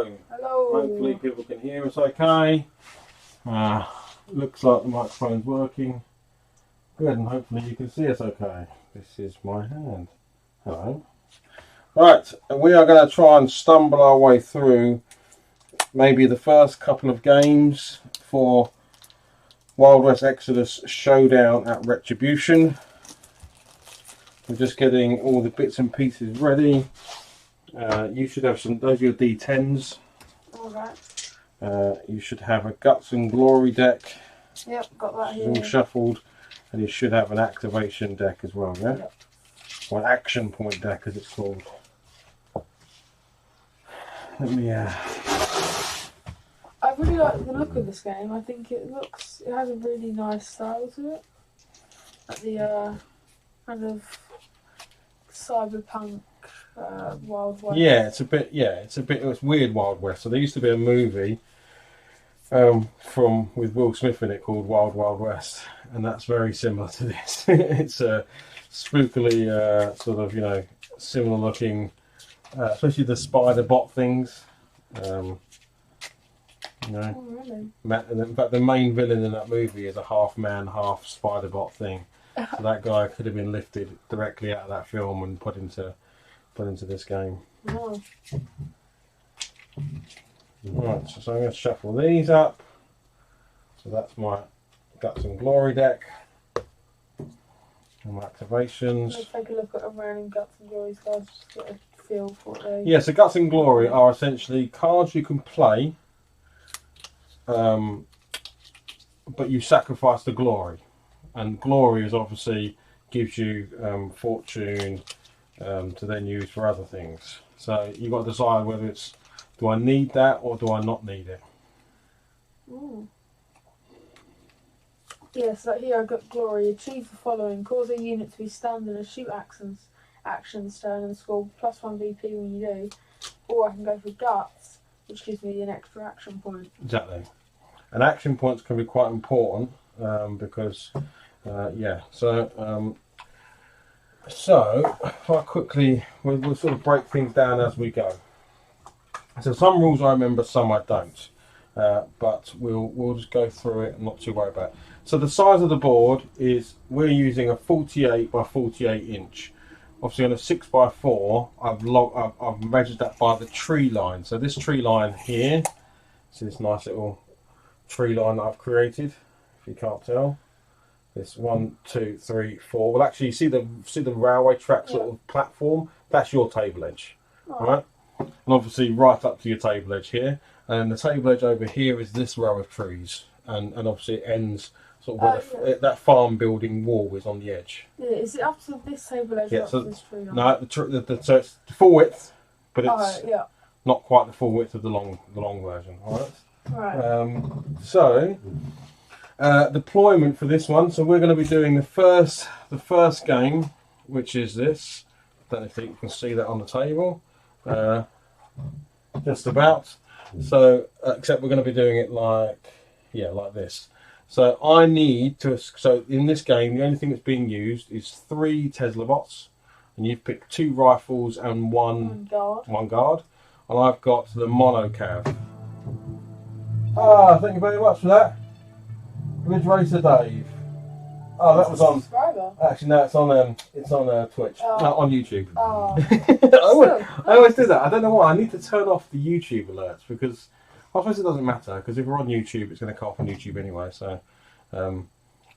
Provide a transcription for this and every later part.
Hello. Hopefully people can hear us okay. Looks like the microphone's working. Good, and hopefully you can see us okay. This is my hand. Hello. Right, we are going to try and stumble our way through maybe the first couple of games for Wild West Exodus Showdown at Retribution. We're just getting all the bits and pieces ready. You should have some, those are your D10s. Alright. You should have a Guts and Glory deck. Yep, got that here. All shuffled. And you should have an activation deck as well, yeah? Yep. Or an action point deck as it's called. Let me I really like the look of this game. I think it has a really nice style to it. Like the kind of cyberpunk Wild West. Yeah, it's weird Wild West. So there used to be a movie with Will Smith in it called Wild Wild West, and that's very similar to this. It's a spookily sort of, similar looking, especially the spider bot things. Oh, really? In fact, the main villain in that movie is a half man, half spider bot thing. So that guy could have been lifted directly out of that film and put into this game. Oh. Right, so I'm going to shuffle these up. So that's my Guts and Glory deck. And my activations. Let's take a look at a random Guts and Glory cards just to get a feel for what they... Yeah, so Guts and Glory are essentially cards you can play, but you sacrifice the glory. And glory is obviously gives you fortune to then use for other things. So you've got to decide whether it's, do I need that or do I not need it? Ooh. Yes, so here I've got Glory. Achieve the following. Cause a unit to be stunned and a shoot actions turn and score +1 VP when you do. Or I can go for Guts, which gives me an extra action point. Exactly. And action points can be quite important because, So, if I quickly, we'll sort of break things down as we go. So some rules I remember, some I don't. But we'll just go through it and not too worried about it. So the size of the board is, we're using a 48 by 48 inch. Obviously on a 6x4, I've measured that by the tree line. So this tree line here, see this nice little tree line that I've created, if you can't tell. This 1, 2, 3, 4. Well, actually, you see the railway track sort of platform. That's your table edge, right? And obviously, right up to your table edge here, and the table edge over here is this row of trees, and obviously it ends sort of where that farm building wall is on the edge. Yeah, is it up to this table edge? Yeah, or so up to this tree line? no, so it's the full width, but it's yeah. not quite the full width of the long version. All right. Right. Deployment for this one. So we're going to be doing the first game, which is this. I don't know if you can see that on the table. Just about. So, except we're going to be doing it like this. So I need to. So in this game, the only thing that's being used is 3 Tesla bots, and you've picked 2 rifles and one guard, and I've got the mono cav. Thank you very much for that. Ridge Racer Dave. Oh, that was on. Actually, no, it's on Twitch. No, on YouTube. Oh. I always do that. I don't know why. I need to turn off the YouTube alerts because I suppose it doesn't matter because if we're on YouTube, it's going to come off on YouTube anyway. So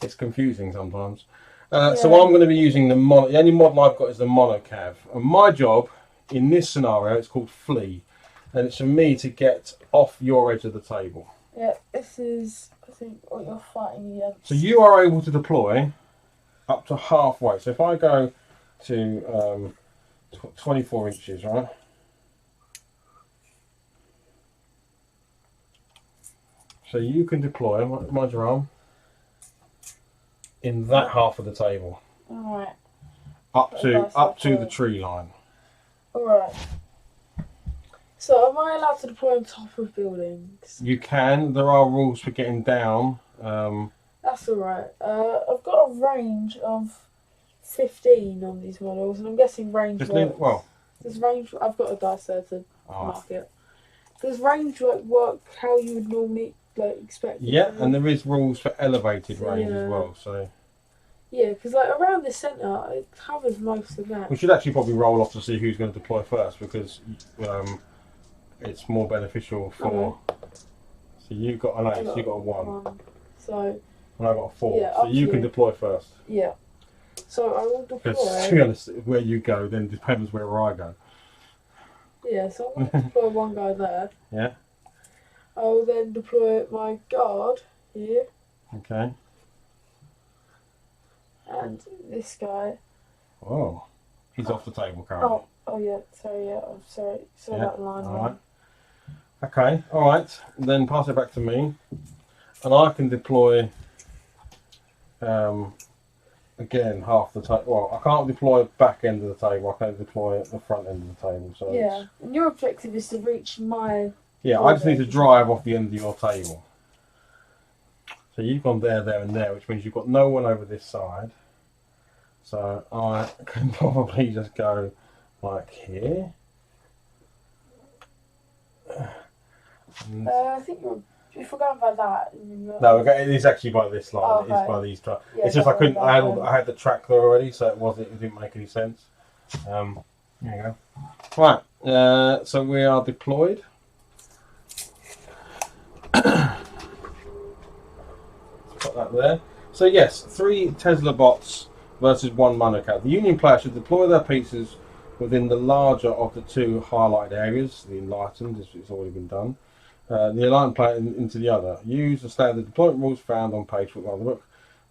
it's confusing sometimes. So I'm going to be using the only model I've got is the monocav, and my job in this scenario it's called flee, and it's for me to get off your edge of the table. Yeah, this is, I think, what you're fighting against. So you are able to deploy up to halfway. So if I go to 24 inches, right? So you can deploy, mind your arm, in that half of the table. Alright. Up to the tree line. Alright. So am I allowed to deploy on top of buildings? You can. There are rules for getting down. That's alright. I've got a range of 15 on these models, and I'm guessing range works. Well, There's range. I've got a dice there to mark it. Does range like work how you would normally like expect? Yeah, and there is rules for elevated range as well. So yeah, because like around the centre, it covers most of that. we should actually probably roll off to see who's going to deploy first because it's more beneficial for. So you've got an 8, so you've got a 1. So. And I've got a 4. Yeah, so you can deploy first. Yeah. So I will deploy. Because to be honest, where you go then depends where I go. Yeah, so I'm going to deploy one guy there. Yeah. I will then deploy my guard here. Okay. And this guy. Oh, he's off the table currently. Oh yeah. Sorry, yeah. I'm sorry. So that line. All right. Okay. All right. Then pass it back to me, and I can deploy. Again, half the table. Well, I can't deploy back end of the table. I can deploy at the front end of the table. So yeah. And your objective is to reach my. Yeah, I just need to drive off the end of your table. So you've gone there, there, and there, which means you've got no one over this side. So I can probably just go like here. I think if we're going by that. No, it is actually by this line. Oh, okay. It is by these tracks. Yeah, it's just I couldn't. I had the track there already, so it didn't make any sense. There you go. Right. So we are deployed. Put that there. So yes, 3 Tesla bots versus 1 monocab. The Union player should deploy their pieces within the larger of the 2 highlighted areas. The enlightened, it's already been done. The enlightened player into the other. Use the standard deployment rules found on page 1 of the book.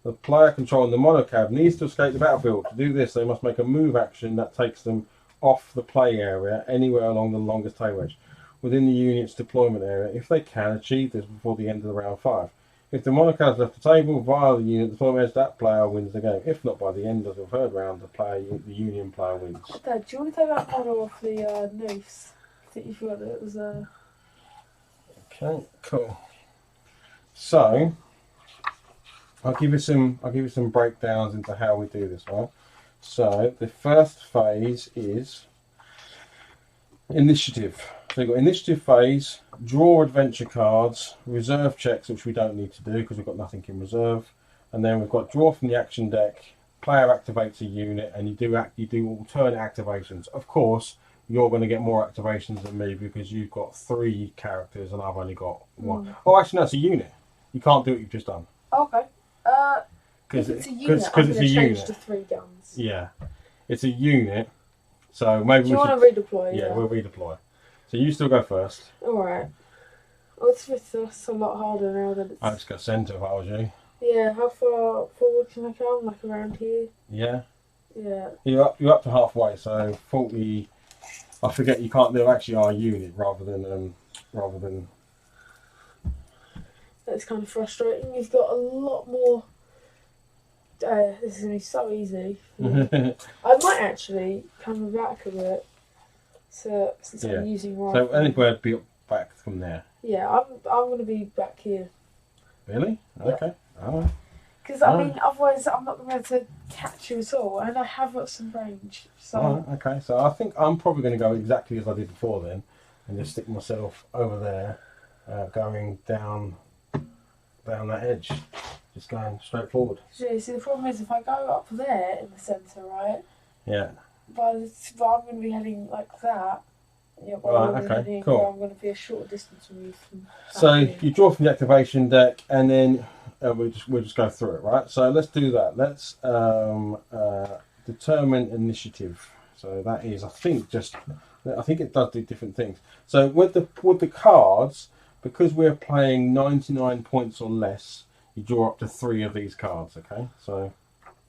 The player controlling the monocab needs to escape the battlefield. To do this, they must make a move action that takes them off the play area anywhere along the longest table edge within the unit's deployment area. If they can, achieve this before the end of the round 5. If the monocab has left the table via the unit deployment edge, that player wins the game. If not, by the end of the 3rd round, the Union player wins. Dad, do you want to take that model off the noose? I think you forgot it was Okay, cool. So I'll give you some breakdowns into how we do this one. So the first phase is initiative. So you've got initiative phase, draw adventure cards, reserve checks, which we don't need to do because we've got nothing in reserve, and then we've got draw from the action deck. Player activates a unit, and you do alternate activations. Of course, you're going to get more activations than me because you've got 3 characters and I've only got 1. Oh, actually, no, it's a unit. You can't do what you've just done. Okay. Because it's a unit. I'm going to change to 3 guns. Yeah, it's a unit. So maybe do you want to redeploy? Yeah, we'll redeploy. So you still go first. Alright. Oh, it's a lot harder now that it's... I just got centre if I was you. Yeah, how far forward can I come? Like around here? Yeah. Yeah. You're up to halfway, so 40... I forget you can't do actually our unit rather than... That's kind of frustrating. You've got a lot more... this is going to be so easy. I might actually come back a bit. So, since I'm using rifle. So anywhere be back from there. Yeah, I'm going to be back here. Really? Yeah. Okay. Alright. Because I mean, otherwise I'm not going to be able to catch you at all, and I have got some range. So. Alright, okay. So I think I'm probably going to go exactly as I did before then, and just stick myself over there, going down that edge, just going straight forward. See, the problem is if I go up there in the centre, right? Yeah. But I'm going to be heading like that. Yeah, right, okay, cool. I'm going to be a short distance from you. So you draw from the activation deck, and then we'll just go through it, right? So let's do that. Let's determine initiative. So that is, I think it does do different things. So with the cards, because we're playing 99 points or less, you draw up to 3 of these cards. Okay, so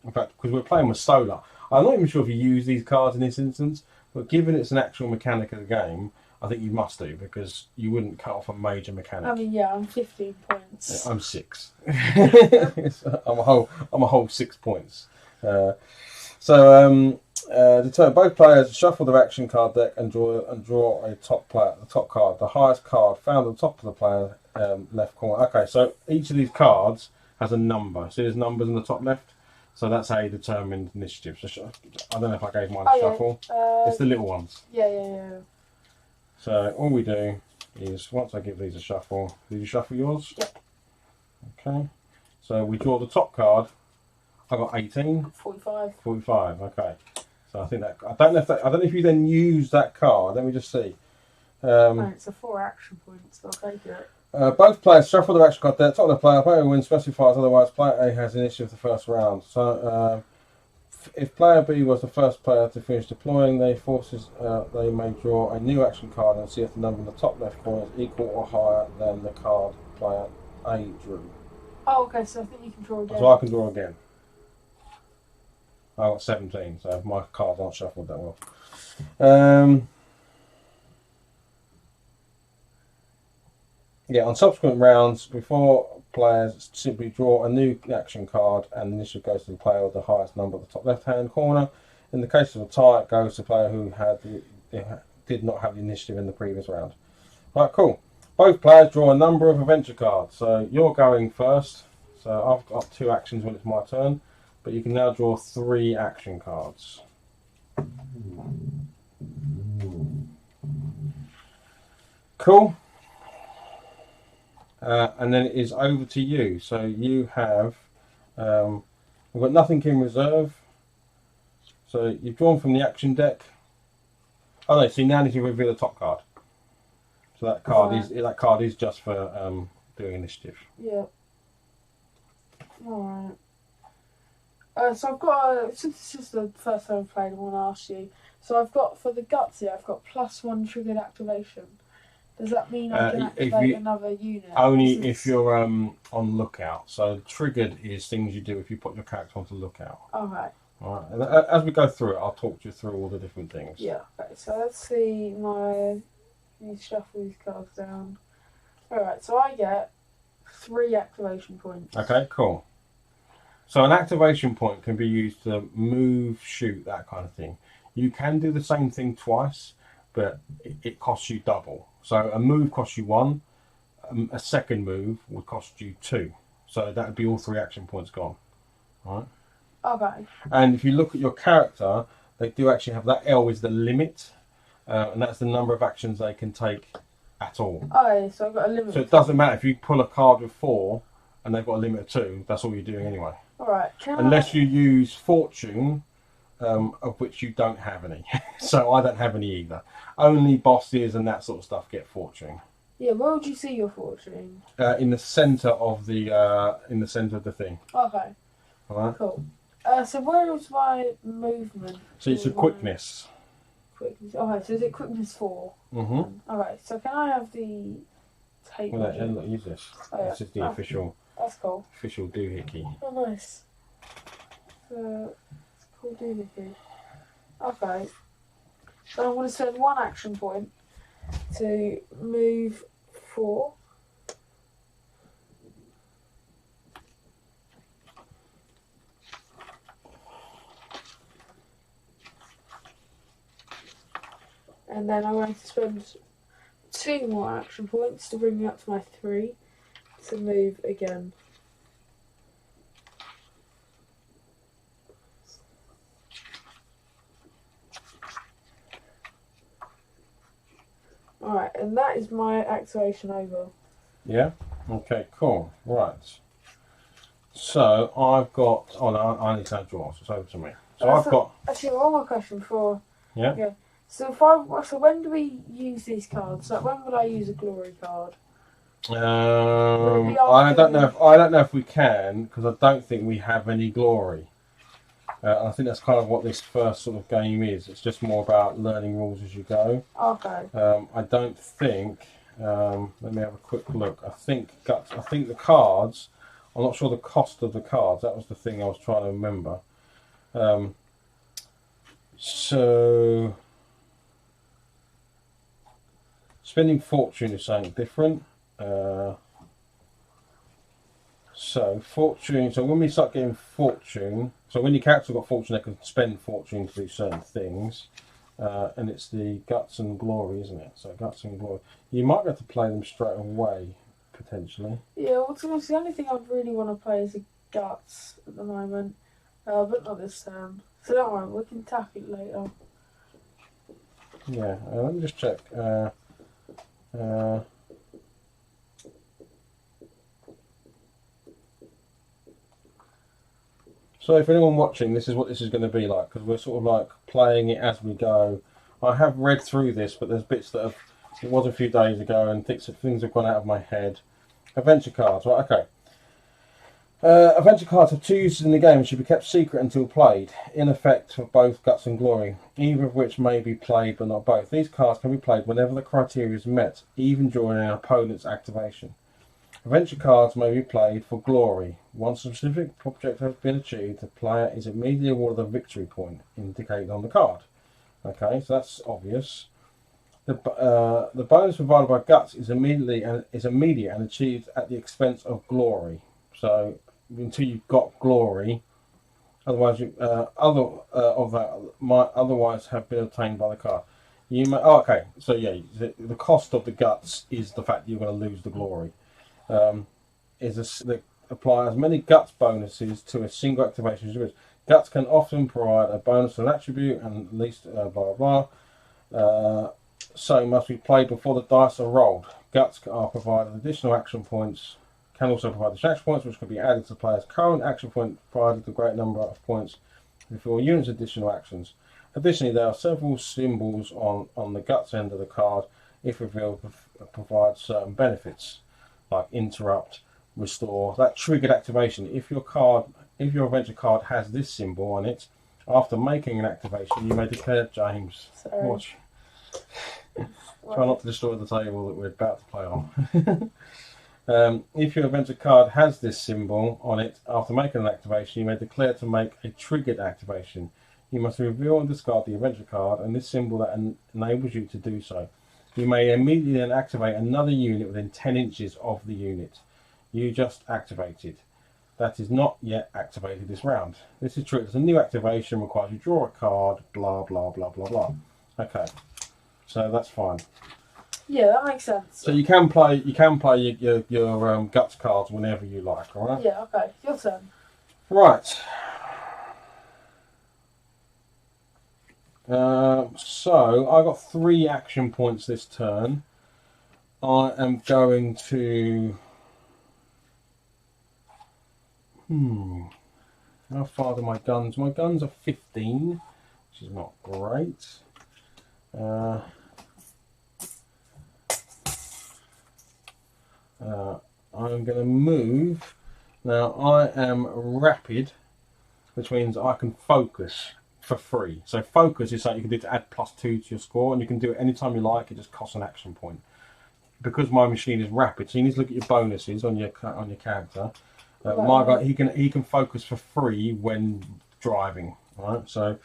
in fact, because we're playing with solar, I'm not even sure if you use these cards in this instance, but given it's an actual mechanic of the game, I think you must do, because you wouldn't cut off a major mechanic. I mean, yeah, I'm 15 points. Yeah, I'm 6. I'm a whole 6 points. Determine both players shuffle their action card deck and draw a top card, the highest card found at the top of the player left corner. Okay, so each of these cards has a number. See, there's numbers in the top left. So that's how you determine initiative. So I don't know if I gave mine a shuffle. It's the little ones. Yeah. So all we do is once I give these a shuffle, did you shuffle yours? Yep. Okay. So we draw the top card. I got 18. 45. 45. Okay. So I think that I don't know if you then use that card. Let me just see. It's a 4 action points, so I'll take it. Both players shuffle their action card there. Top of the player wins specifies otherwise. Player A has initiative the first round. So if player B was the first player to finish deploying, they may draw a new action card and see if the number in the top left corner is equal or higher than the card player A drew. Oh, okay. So I think you can draw again. So I can draw again. I got 17, so my cards aren't shuffled that well. Yeah, on subsequent rounds, before players simply draw a new action card and the initiative goes to the player with the highest number at the top left-hand corner. In the case of a tie, it goes to the player who did not have the initiative in the previous round. Right, cool. Both players draw a number of adventure cards. So you're going first. So I've got 2 actions when it's my turn, but you can now draw 3 action cards. Cool. And then it is over to you. So you have, we've got nothing in reserve. So you've drawn from the action deck. Oh no, so you now need to reveal the top card. So that card is just for doing initiative. Yeah. Alright. So I've got, since it's just the first time I've played, I want to ask you. So I've got, for the guts here, I've got +1 triggered activation. Does that mean I can activate another unit? Only if you're on lookout. So triggered is things you do if you put your character onto lookout. Okay. Alright, and as we go through it, I'll talk you through all the different things. Yeah, okay. So let's see let me shuffle these cards down. Alright, so I get 3 activation points. Okay, cool. So an activation point can be used to move, shoot, that kind of thing. You can do the same thing twice, but it costs you double. So a move costs you 1, a second move would cost you 2. So that would be all 3 action points gone. All right. Okay. And if you look at your character, they do actually have that L is the limit, and that's the number of actions they can take at all. Oh, so I've got a limit. So it doesn't matter if you pull a card with 4 and they've got a limit of 2, that's all you're doing anyway. Alright. Unless you use fortune, of which you don't have any. So I don't have any either. Only bosses and that sort of stuff get fortune. Yeah, where would you see your fortune? In the centre of the thing. Okay. Alright. Cool. So where is my movement? So it's a quickness. Quickness. Okay, so is it quickness 4? Mm-hmm. Okay, so can I have the tape? Well, look, use this. Oh, yeah. This is the official. That's cool. Official doohickey. Oh, nice. It's cool doohickey. Okay. So I'm going to spend 1 action point to move 4. And then I'm going to spend 2 more action points to bring me up to my 3 to move again. Alright, and that is my activation over. Yeah? Okay, cool. Right. So I've got... Oh no, I need to draw, so it's over to me. So I've got... Actually, one more question before... Yeah? So when do we use these cards? Like, when would I use a glory card? I don't know if we can, because I don't think we have any glory. I think that's kind of what this first sort of game is. It's just more about learning rules as you go. Okay. I don't think. Let me have a quick look. I think the cards. I'm not sure the cost of the cards. That was the thing I was trying to remember. So spending fortune is something different. So fortune. So when we start getting fortune, so when your character got fortune, they can spend fortune to do certain things, and it's the guts and glory, isn't it? So guts and glory. You might have to play them straight away, potentially. Yeah. Well, to be honest, the only thing I'd really want to play is the guts at the moment, but not this turn. So don't worry, we can tackle it later. Yeah. Let me just check. So if anyone watching, this is what this is going to be like, because we're sort of like playing it as we go. I have read through this, but there's bits that have, it was a few days ago, and things have gone out of my head. Adventure cards, right? Okay. Adventure cards have 2 uses in the game and should be kept secret until played, in effect for both Guts and Glory, either of which may be played but not both. These cards can be played whenever the criteria is met, even during an opponent's activation. Adventure cards may be played for Glory. Once a specific objective has been achieved, the player is immediately awarded a victory point indicated on the card. Okay, so that's obvious. The bonus provided by Guts is immediate and achieved at the expense of Glory. So until you've got Glory, otherwise might otherwise have been obtained by the card. You may, okay, so yeah, the cost of the Guts is the fact that you're going to lose the Glory. Apply as many Guts bonuses to a single activation as there is. Guts can often provide a bonus to an attribute and at least blah blah blah. So must be played before the dice are rolled. Guts are provided additional action points. Can also provide additional action points which can be added to the player's current action point, provided the great number of points before units additional actions. Additionally, there are several symbols on the Guts end of the card, if revealed, provide certain benefits, like interrupt, restore. That triggered activation. If your adventure card has this symbol on it, after making an activation, you may declare, James, Sorry. watch. Try not to destroy the table that we're about to play on. If your adventure card has this symbol on it, after making an activation, you may declare to make a triggered activation. You must reveal and discard the adventure card and this symbol that enables you to do so. You may immediately then activate another unit within 10 inches of the unit you just activated. That is not yet activated this round. This is true. It's a new activation, requires you draw a card, blah, blah, blah, blah, blah. Okay, so that's fine. Yeah, that makes sense. So you can play your Guts cards whenever you like, all right? Yeah, okay. Your turn. Right. So I got 3 action points this turn. I am going to. How far are my guns? My guns are 15, which is not great. I'm going to move. Now I am rapid, which means I can focus for free. So focus is something you can do to add +2 to your score, and you can do it anytime you like. It just costs an action point. Because my machine is rapid, so you need to look at your bonuses on your character. My guy, he can focus for free when driving. Right, so.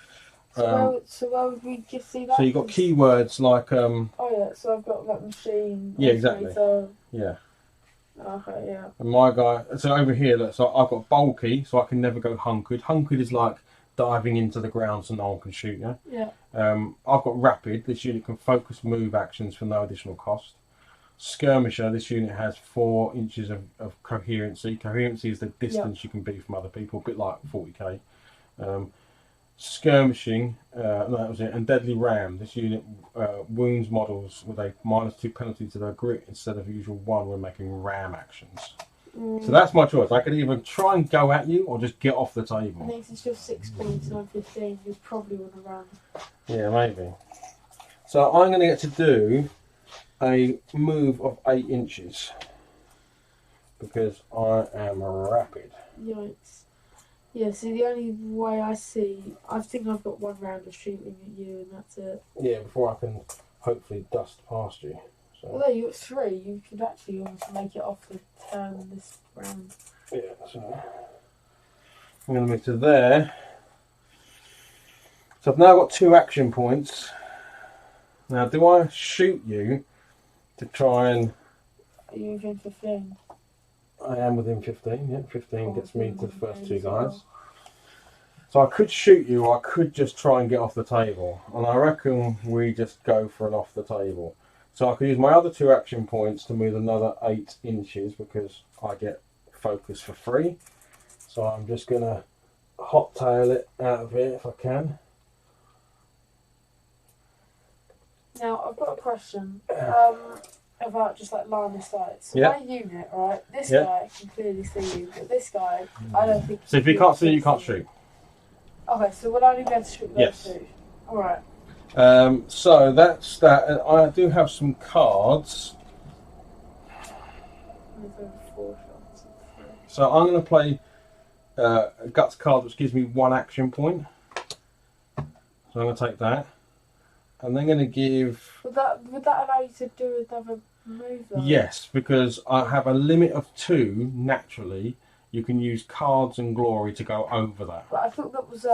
So where would we just see that? So you've got keywords like. Oh yeah, so I've got that machine. Yeah, exactly. So... Yeah. Okay, yeah. And my guy, so over here, look, so I've got bulky, so I can never go hunkered. Hunkered is like diving into the ground so no one can shoot you. Yeah. I've got rapid. This unit can focus move actions for no additional cost. Skirmisher, this unit has 4 inches of coherency. Coherency is the distance you can be from other people, a bit like 40k. Skirmishing, that was it. And Deadly Ram, this unit wounds models with a -2 penalty to their grit instead of usual 1 when making ram actions. So that's my choice. I could either try and go at you or just get off the table. I think since you're 6 points and I'm 15, you probably want to run. Yeah, maybe. So I'm going to get to do a move of 8 inches because I am rapid. Yikes. Yeah, see, the only way I think I've got 1 round of shooting at you and that's it. Yeah, before I can hopefully dust past you. So. Although you've got 3, you could actually almost make it off the turn this round. Yeah, so I'm going to move to there. So I've now got 2 action points. Now, do I shoot you to try and... Are you within 15? I am within 15, yeah. 15 gets me to the first 2 guys. So I could shoot you, or I could just try and get off the table. And I reckon we just go for an off the table. So I could use my other 2 action points to move another 8 inches because I get focus for free. So I'm just going to hot tail it out of here if I can. Now, I've got a question. about just like line of sight. So Yeah. my unit, right? This Yeah. guy can clearly see you, but this guy, I don't think. So if you can't see, you can't shoot. Okay, so we'll only be able to shoot those Yes. two. All right. So that's that. And I do have some cards. So I'm going to play a guts card, which gives me 1 action point. So I'm going to take that. And then going to give. Would that allow you to do another move? Though? Yes, because I have a limit of 2 naturally. You can use cards and glory to go over that. But I thought that was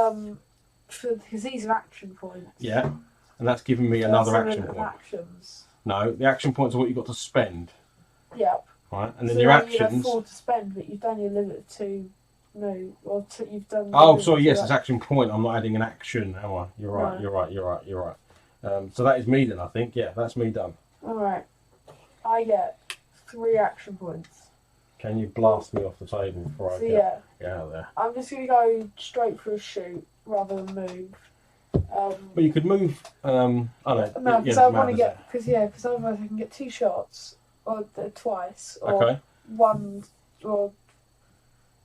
because these are action points. Yeah, and that's giving me another action point. Actions. No, the action points are what you've got to spend. Yep. Right, and then so your now actions. You have 4 to spend, but you've done your limit of 2. No, or you've done. Oh, sorry. Yes, it's action point. I'm not adding an action, am I? You're right. No. You're right. You're right. You're right. So that is me then. I think. Yeah, that's me done. All right. I get 3 action points. Can you blast me off the table before I get out of there? I'm just going to go straight for a shoot rather than move. But you could move. I don't know. No, because I want to get because otherwise I can get 2 shots or twice or 1 or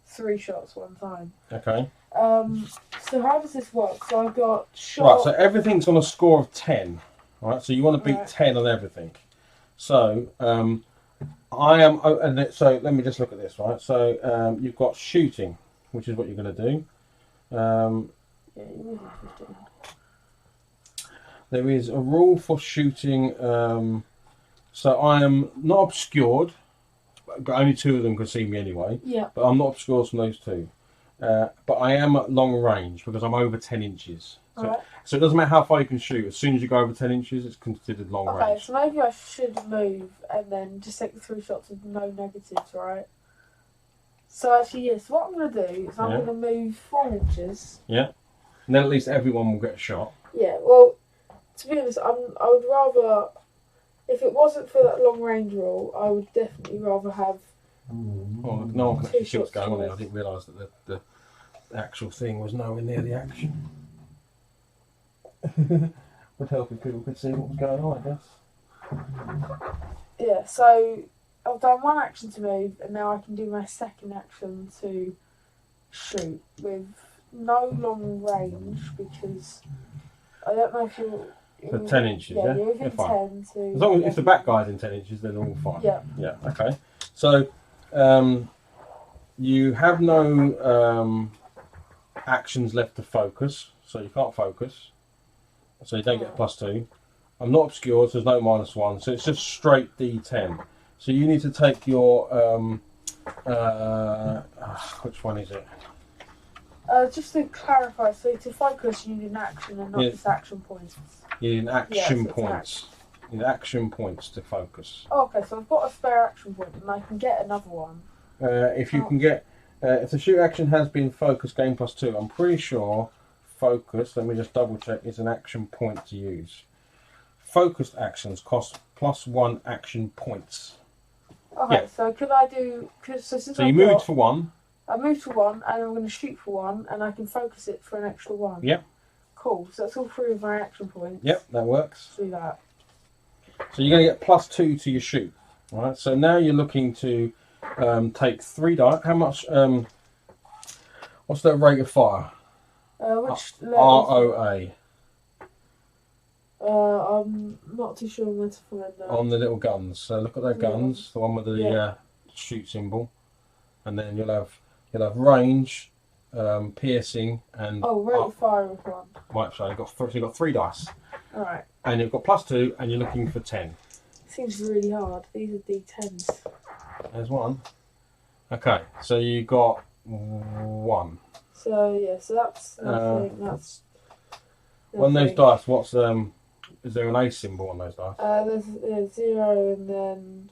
3 shots one time. Okay. So how does this work? So I've got shot. Right. So everything's on a score of 10. Right. So you want to beat 10 on everything. So I am. So let me just look at this. Right. So you've got shooting, which is what you're going to do. There is a rule for shooting. So I am not obscured. But only 2 of them can see me anyway. Yeah. But I'm not obscured from those 2. But I am at long range because I'm over 10 inches. So it doesn't matter how far you can shoot. As soon as you go over 10 inches, it's considered long range. Okay, so maybe I should move and then just take the 3 shots with no negatives, right? So actually, yes. What I'm going to do is I'm going to move 4 inches. Yeah. And then at least everyone will get a shot. Yeah. Well, to be honest, I would rather. If it wasn't for that long range rule, I would definitely rather have. Well, no one can actually see what's going on there. I didn't realise that the actual thing was nowhere near the action. Would help if people could see what was going on, I guess. Yeah, so I've done 1 action to move, and now I can do my second action to shoot with no long range because I don't know if you're. For 10 inches, yeah? You're within 10 to... As long as if the back guy's in 10 inches, then they're all fine. Yeah. Yeah, okay. So, you have no actions left to focus, so you can't focus. So you don't get +2. I'm not obscured, so there's no -1, so it's just straight D10. So you need to take your... which one is it? Just to clarify, so to focus you need an action and not just action points. You need action points. You need action points to focus. Oh, okay, so I've got a spare action point and I can get another one. If you can get... if the shoot action has been focused, gain +2. I'm pretty sure focus, let me just double check, is an action point to use. Focused actions cost +1 action points. Okay, so could I do... So you moved for 1. I moved for 1 and I'm going to shoot for 1 and I can focus it for an extra 1. Yep. Cool, so that's all 3 of my action points. Yep, that works. Do that. So you're going to get +2 to your shoot. Right. So now you're looking to take 3 die. How much... what's the rate of fire? Which level? ROA. I'm not too sure where to find that. On the little guns. So look at their guns. The one with the shoot symbol. And then you'll have range, piercing, and... Oh, rate of fire with 1. Right, so you've got 3 dice. Alright. And you've got +2, and you're looking for 10. Seems really hard. These are D10s. There's 1. Okay, so you got 1. So, yeah, so that's nothing. That's nothing. On those dice, what's... is there an A symbol on those dice? There's 0 and then...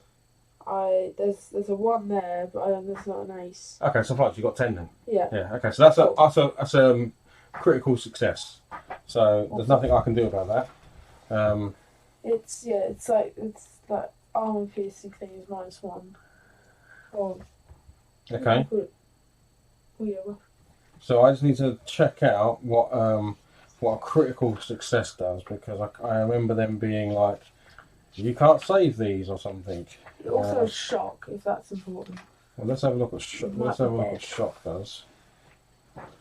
There's a 1 there, but there's not an ace. Okay, so far you got 10 then. Yeah. Yeah. Okay, so that's a critical success. So there's nothing I can do about that. It's like armor piercing thing is -1. Oh. Okay. Oh yeah. Well. So I just need to check out what a critical success does because I remember them being like You can't save these or something. It also has shock, if that's important. Well, let's have a look at what shock does.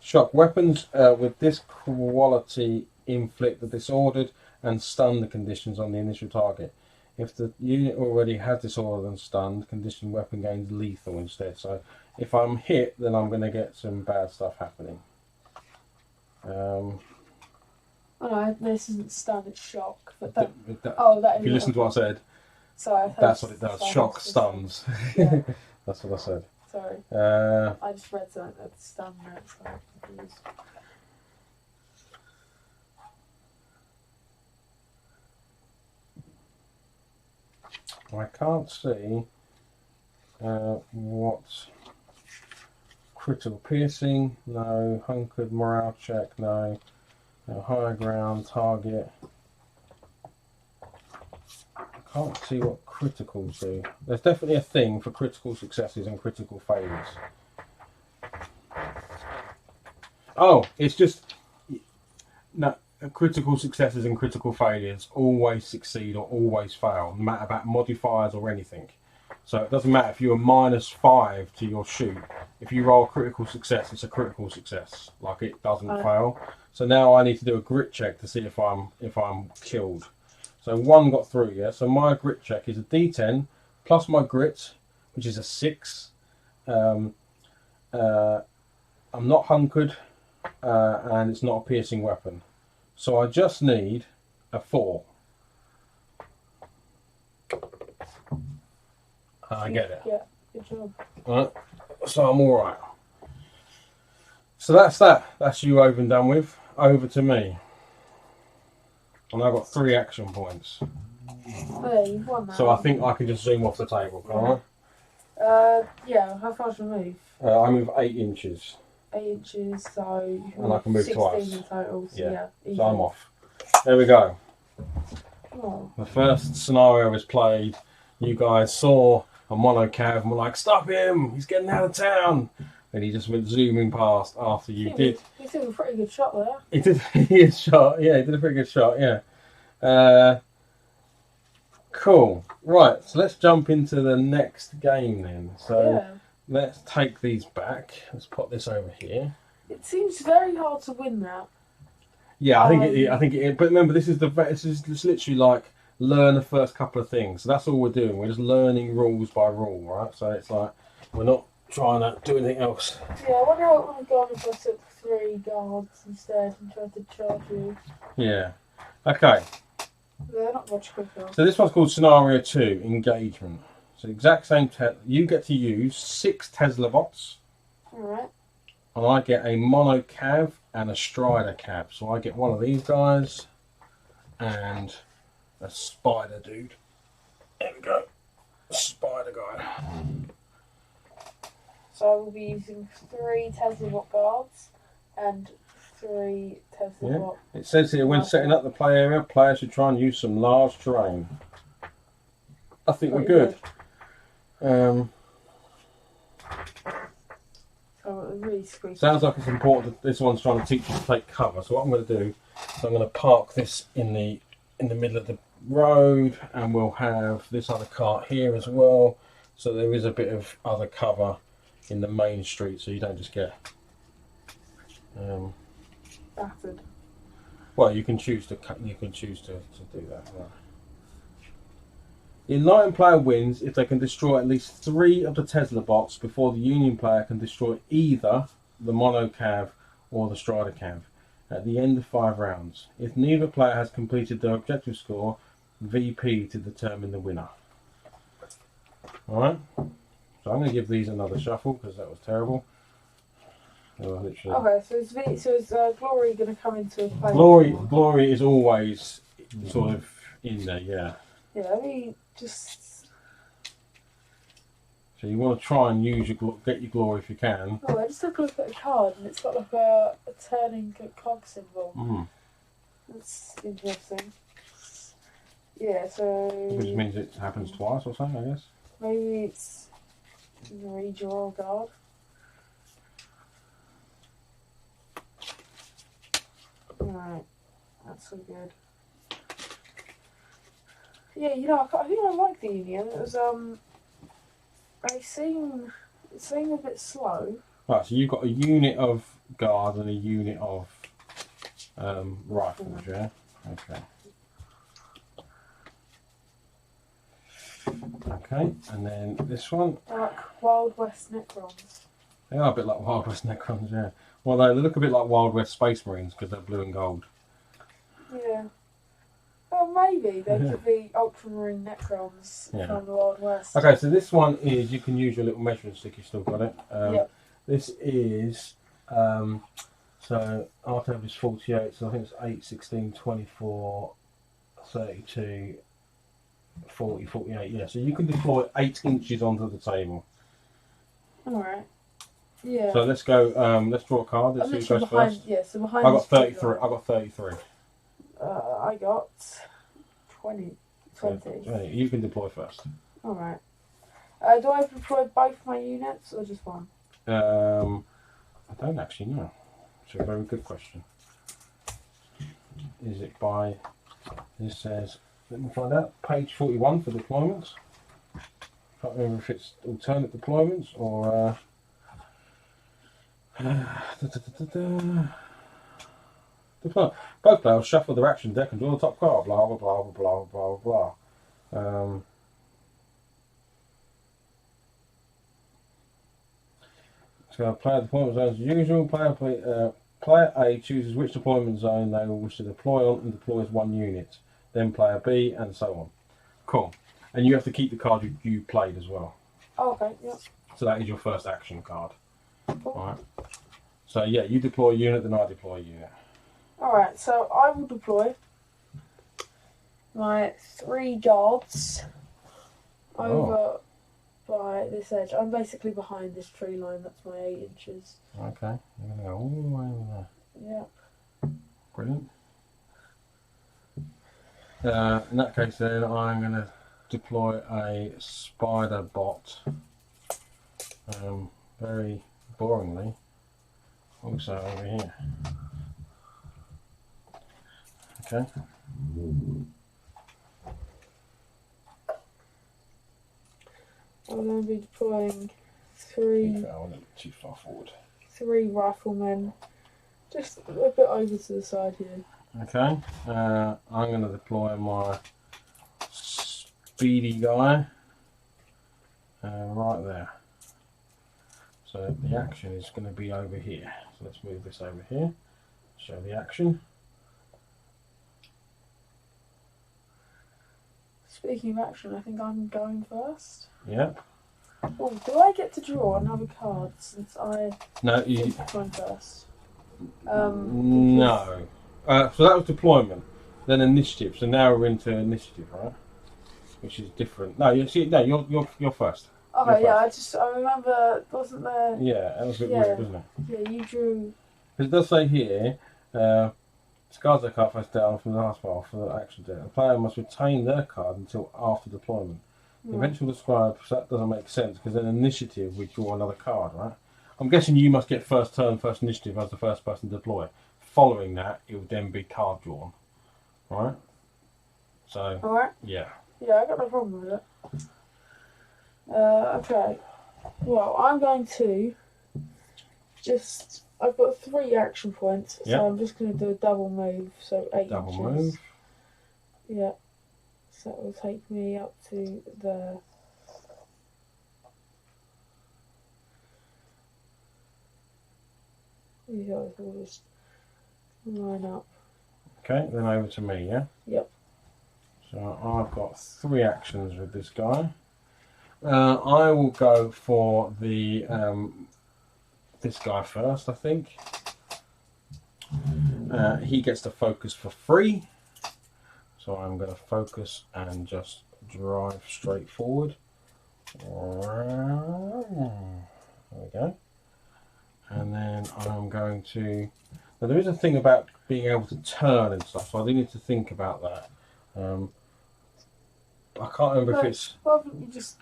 Shock weapons with this quality inflict the disordered and stunned conditions on the initial target. If the unit already has disordered and stunned, conditioned weapon gains lethal instead. So if I'm hit, then I'm going to get some bad stuff happening. Oh no, this isn't stun, it's shock. But that, that if you listen to what I said, sorry, that's what it does. Shock stuns. Yeah. That's what I said. Sorry. I just read something that stun there, so I'm confused. I can't see what critical piercing, no. Hunkered morale check, no. No higher ground target. I can't see what criticals do. There's definitely a thing for critical successes and critical failures. Oh, it's just no. Critical successes and critical failures always succeed or always fail, no matter about modifiers or anything. So it doesn't matter if you're -5 to your shoot. If you roll a critical success, it's a critical success. Like it doesn't fail. So now I need to do a grit check to see if I'm killed. So 1 got through, yeah. So my grit check is a D10 plus my grit, which is a 6. I'm not hunkered, and it's not a piercing weapon. So I just need a 4. I get it. Yeah, good job. Right. So I'm all right. So that's that. That's you over and done with. Over to me. And I've got 3 action points. Oh, yeah, you've won that. So I think I can just zoom off the table, can't I? Yeah, how far should I move? I move 8 inches. 8 inches, so And I can move 16 twice. in total. So Yeah. easy. So I'm off. There we go. Oh. The first scenario was played. You guys saw a monocav and were like, "Stop him! He's getting out of town!" And he just went zooming past after you did. He took a pretty good shot there. He did a shot. Yeah, he did a pretty good shot. Yeah. Cool. Right. So let's jump into the next game then. So let's take these back. Let's put this over here. It seems very hard to win that. Yeah, I think it. But remember, this is literally like learn the first couple of things. So that's all we're doing. We're just learning rules by rule, right? So it's like we're not trying to do anything else. Yeah, I wonder how it would have gone if I took 3 guards instead and tried to charge you. Yeah. Okay. They're not much quicker. So this one's called Scenario 2, Engagement. So exact same. You get to use 6 Tesla bots. Alright. And I get a mono cav and a strider cav. So I get one of these guys and a spider dude. There we go. Spider guy. So I will be using 3 Tesla bot guards and 3 Tesla bot. It says here, when setting up the play area, players should try and use some large terrain. I think we're good. Really squeaky. Sounds like it's important that this one's trying to teach you to take cover. So what I'm going to do is I'm going to park this in the middle of the road, and we'll have this other cart here as well. So there is a bit of other cover in the main street, so you don't just get battered. Well, you can choose to do that. Right. The enlightened player wins if they can destroy at least 3 of the Tesla bots before the Union player can destroy either the Mono Cav or the Strider Cav at the end of 5 rounds. If neither player has completed their objective score, VP to determine the winner. Alright, so I'm going to give these another shuffle because that was terrible. Okay, so is Glory going to come into play? Glory is always sort of in there, yeah. Yeah, let me just... So you want to try and use get your glory if you can. Oh, I just took a look at a card and it's got like a turning cog symbol. Mm. That's interesting. Yeah, so... Which means it happens twice or something, I guess. Maybe it's redraw guard. Right, that's so good. Yeah, you know, I think I like the Union. It was they seem a bit slow. Right, so you've got a unit of guards and a unit of rifles, yeah? Okay. Okay, and then this one. They're like Wild West Necrons. They are a bit like Wild West Necrons, yeah. Well, they look a bit like Wild West Space Marines because they're blue and gold. Yeah. Well, maybe they could be Ultramarine Necrons from the Wild West. Okay, so this one is, you can use your little measuring stick, you've still got it. Yep. This is, so our tab is 48, so I think it's 8, 16, 24, 32, 40, 48, yeah. So you can deploy 8 inches onto the table. Alright. Yeah. So let's go, let's draw a card, let's see who goes first. Yeah, so behind I got 33, I got 33. I got 20. You can deploy first. Alright. Do I deploy both my units or just one? I don't actually know. It's a very good question. Is it by, this says, let me find out, page 41 for deployments. Can't remember if it's alternate deployments or both players shuffle their action deck and draw the top card, blah blah blah blah blah blah blah. So player deployment zones as usual. Player A chooses which deployment zone they will wish to deploy on and deploys one unit. Then player B and so on. Cool. And you have to keep the card you played as well. Oh, okay, yep. So that is your first action card. Cool. Alright. So yeah, you deploy a unit, then I deploy a unit. Alright, so I will deploy my 3 guards over by this edge. I'm basically behind this tree line, that's my 8 inches. Okay, you're going to go all the way over there. Yeah. Brilliant. In that case then, I'm going to deploy a spider bot. Very boringly. Also over here. Okay. I'm going to be deploying 3 too far forward. 3 riflemen, just a bit over to the side here. Okay, I'm going to deploy my speedy guy right there. So the action is going to be over here. So let's move this over here, show the action. Speaking of action, I think I'm going first. Yep. Oh, do I get to draw another card since I did going first? No. So that was deployment, then initiative. So now we're into initiative, right? Which is different. No, you're first. Okay, yeah. I remember, wasn't there? Yeah, that was a bit weird, wasn't it? Yeah, you drew. Because it does say here, discards their card face down from the last pile for the action deck. The player must retain their card until after deployment. The eventual describe, so that doesn't make sense because then initiative we draw another card, right? I'm guessing you must get first turn, first initiative as the first person to deploy. Following that, it would then be card drawn, right? So, alright. Yeah. Yeah, I got no problem with it. Okay. Well, I'm going to I've got 3 action points, so I'm just going to do a double move, so 8 double inches. Move. Yeah. So that will take me up to there. These guys will just line up. Okay, then over to me, yeah? Yep. So I've got 3 actions with this guy. I will go for the this guy first, I think. He gets to focus for free. So I'm going to focus and just drive straight forward. There we go. And then I'm going to... Now there is a thing about being able to turn and stuff, so I do need to think about that. I can't remember if it's... Why wouldn't you just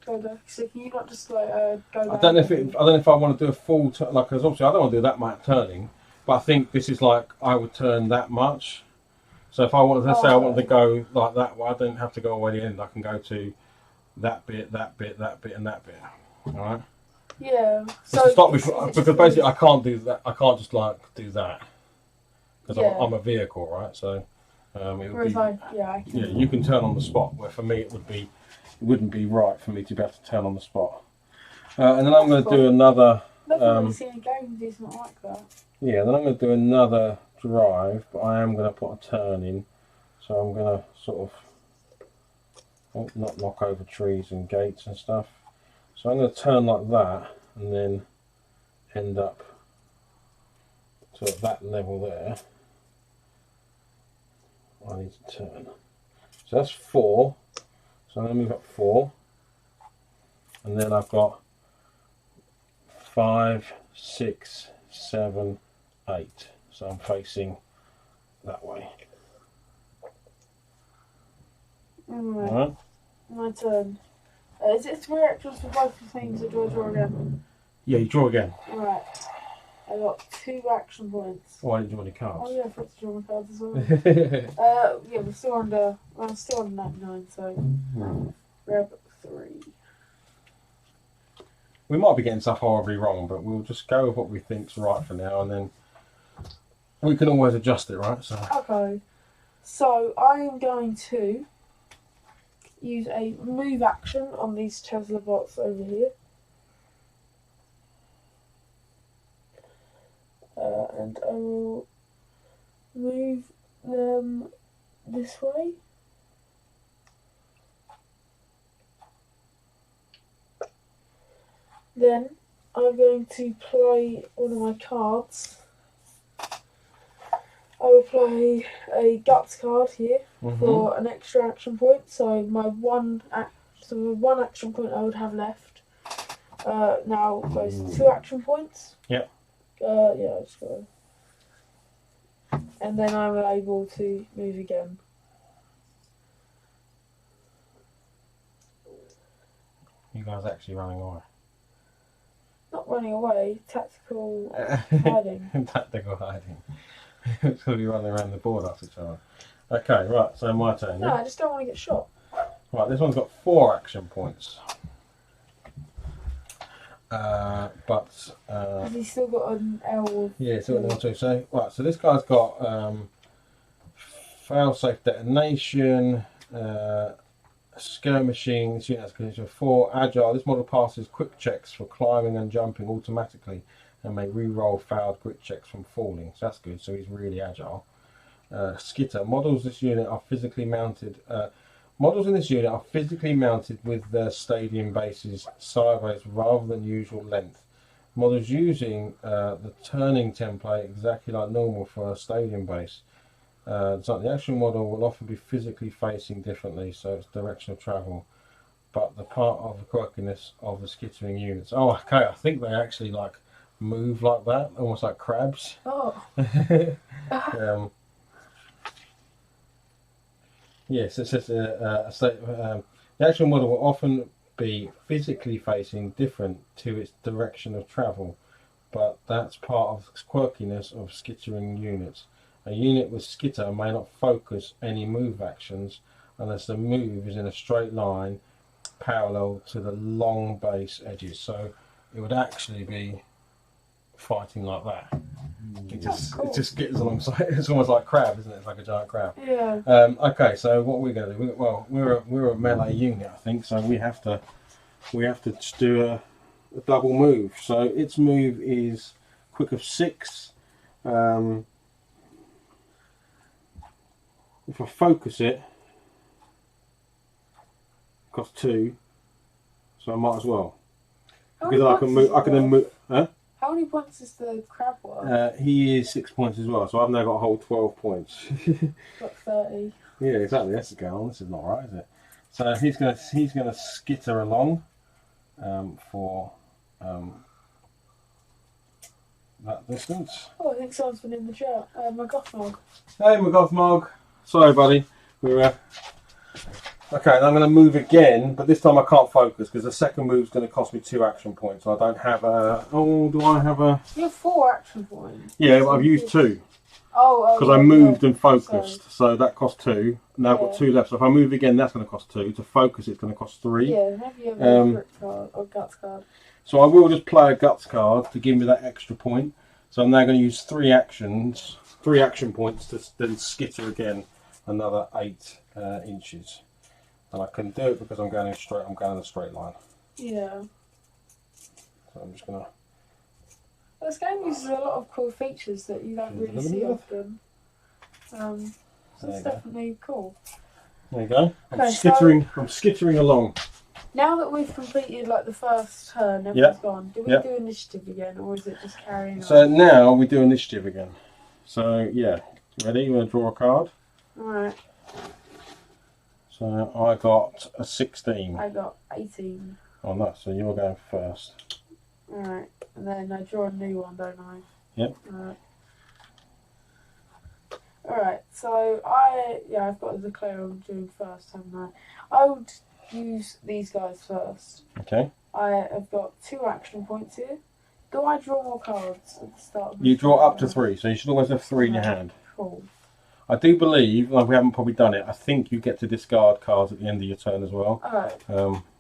go there? So can you not just like go there? I don't know if I want to do a full turn, like, because obviously I don't want to do that much turning, but I think this is like I would turn that much. So if I wanted, let's say I wanted to go like that, well, I don't have to go all the way to the end. I can go to that bit, that bit, that bit, and that bit. All right. Yeah. So to stop me because basically I can't do that. I can't just like do that because I'm a vehicle, right? So it would be, you can turn on the spot. Where for me it wouldn't be right for me to be able to turn on the spot. And then I'm going to do another. I've never really seen a game do something like that. Yeah, then I'm going to do another drive, but I am going to put a turn in. So I'm going to sort of not knock over trees and gates and stuff. So I'm going to turn like that and then end up to that level there. I need to turn. So that's 4. So I'm going to move up 4. And then I've got 5, 6, 7, 8. So I'm facing that way. Alright. My turn. Is it 3 actions for both the things, or do I draw again? Yeah, you draw again. Alright. I got 2 action points. Why didn't you draw any cards? Oh yeah, I forgot to draw my cards as well. Yeah, we're still under 99, so grab 3. We might be getting stuff horribly wrong, but we'll just go with what we think's right for now, and then we can always adjust it, right? So. Okay. So I am going to use a move action on these Tesla bots over here. And I will move them this way. Then I'm going to play one of my cards. I will play a guts card here for an extra action point. So my one action point I would have left now goes to 2 action points. Yep. Yeah, just go. And then I'm able to move again. You guys actually running away? Not running away, tactical hiding. Tactical hiding. It's going to be running around the board after each other. Okay, right, so my turn. No, I just don't want to get shot. Right, this one's got 4 action points. Has he still got an L? Yeah, still got 1, 2. So, right, so this guy's got fail-safe detonation, skirmishing, this unit has condition 4, agile. This model passes quick checks for climbing and jumping automatically and may re-roll failed quick checks from falling. So that's good, so he's really agile. Skitter. Models in this unit are physically mounted with their stadium bases sideways rather than usual length. Models using the turning template exactly like normal for a stadium base. So the actual model will often be physically facing differently, so it's direction of travel. But the part of the quirkiness of the skittering units. Oh, okay, I think they actually like move like that, almost like crabs. Oh. Yes, it says the actual model will often be physically facing different to its direction of travel, but that's part of the quirkiness of skittering units. A unit with skitter may not focus any move actions unless the move is in a straight line parallel to the long base edges. So it would actually be fighting like that. It just skitters alongside. It's almost like crab, isn't it? It's like a giant crab. Yeah. Okay, so what are we going to do? Well, we're a melee unit, I think, so we have to just do a double move. So its move is quick of 6. If I focus it costs 2, so I might as well. Because I can then move. Huh? How many points is the crab worth? He is 6 points as well, so I've now got a whole 12 points. Got 30. Yeah, exactly. That's the goal. This is not right, is it? So he's gonna skitter along for that distance. Oh, I think someone's been in the chat. McGothmog. Hey, McGothmog. Sorry, buddy. We're okay. And I'm going to move again, but this time I can't focus because the second move's going to cost me 2 action points. So I don't have a. Oh, do I have a? You have 4 action points. Yeah, but I've used 2. because I moved and focused. So that cost 2. Now I've got 2 left. So if I move again, that's going to cost 2. To focus, it's going to cost 3. Yeah, maybe you have a grip card or guts card. So I will just play a guts card to give me that extra point. So I'm now going to use 3 action points to then skitter again another 8 inches. And I can do it because I'm going in a straight line. Yeah. So I'm just going to. This game uses a lot of cool features that you don't really see often. So it's definitely cool. There you go. I'm skittering along. Now that we've completed like the first turn, everyone's gone. Do we do initiative again, or is it just carrying on? So now we do initiative again. So yeah, ready? You want to draw a card? Alright. So I got a 16. I got 18. Oh no, so you're going first. Alright, and then I draw a new one, don't I? Yep. Alright, so I've got to declare I'm doing first, haven't I? I would use these guys first. Okay. I have got 2 action points here. Do I draw more cards at the start of You draw up to 3, so you should always have 3 in your hand. Cool. I do believe, like we haven't probably done it, I think you get to discard cards at the end of your turn as well. Alright.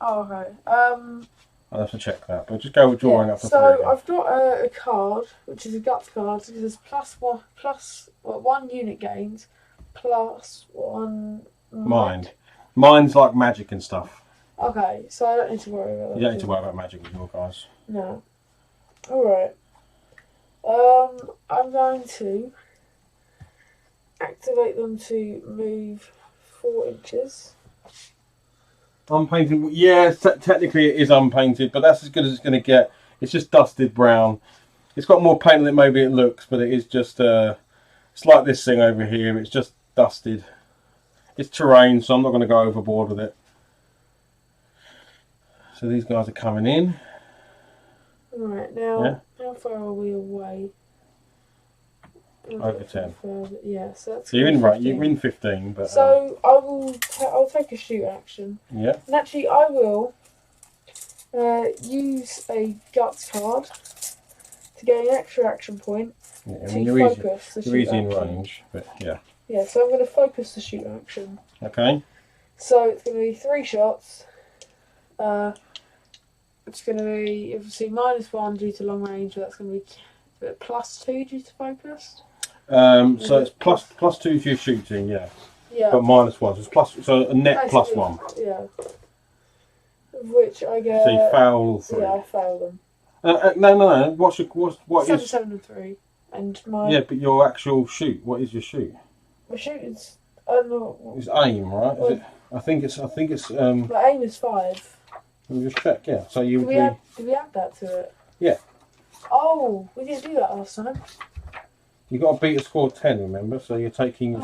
Okay. I'll have to check that, but just go with drawing up to 3. So I've got a card, which is a guts card, because it's one unit gained, plus 1 mind. Mind's like magic and stuff. Okay, so I don't need to worry about that. You don't need to worry about magic with your guys. No. Alright. I'm going to activate them to move 4 inches. Unpainted, yeah, technically it is unpainted, but that's as good as it's going to get. It's just dusted brown. It's got more paint than maybe it looks, but it is just, it's like this thing over here, it's just dusted. It's terrain, so I'm not going to go overboard with it. So these guys are coming in. Right, now, how far are we away? Over 10. Yeah, so that's. So you're in 15. You're in 15, but. So I'll take a shoot action. Yeah. And actually, I will use a guts card to get an extra action point to focus the shoot you're easy in action. range, but yeah. Yeah, so I'm going to focus the shoot action. Okay. So it's going to be 3 shots. It's going to be obviously -1 due to long range, but that's going to be +2 due to focus. So it's plus 2 if you're shooting, yeah. Yeah. But -1, so it's plus, so a net Basically, +1. Yeah. Which I get. So you fail all 3. Yeah, I fail them. No. What 7, and 3, and my. Yeah, but your actual shoot. What is your shoot? My shoot is. It's aim, right? Is it? I think it's. My aim is 5. Let me just check. Yeah. So you. Did we add that to it? Yeah. Oh, we didn't do that last time. You got to beat a score 10, remember? So you're taking your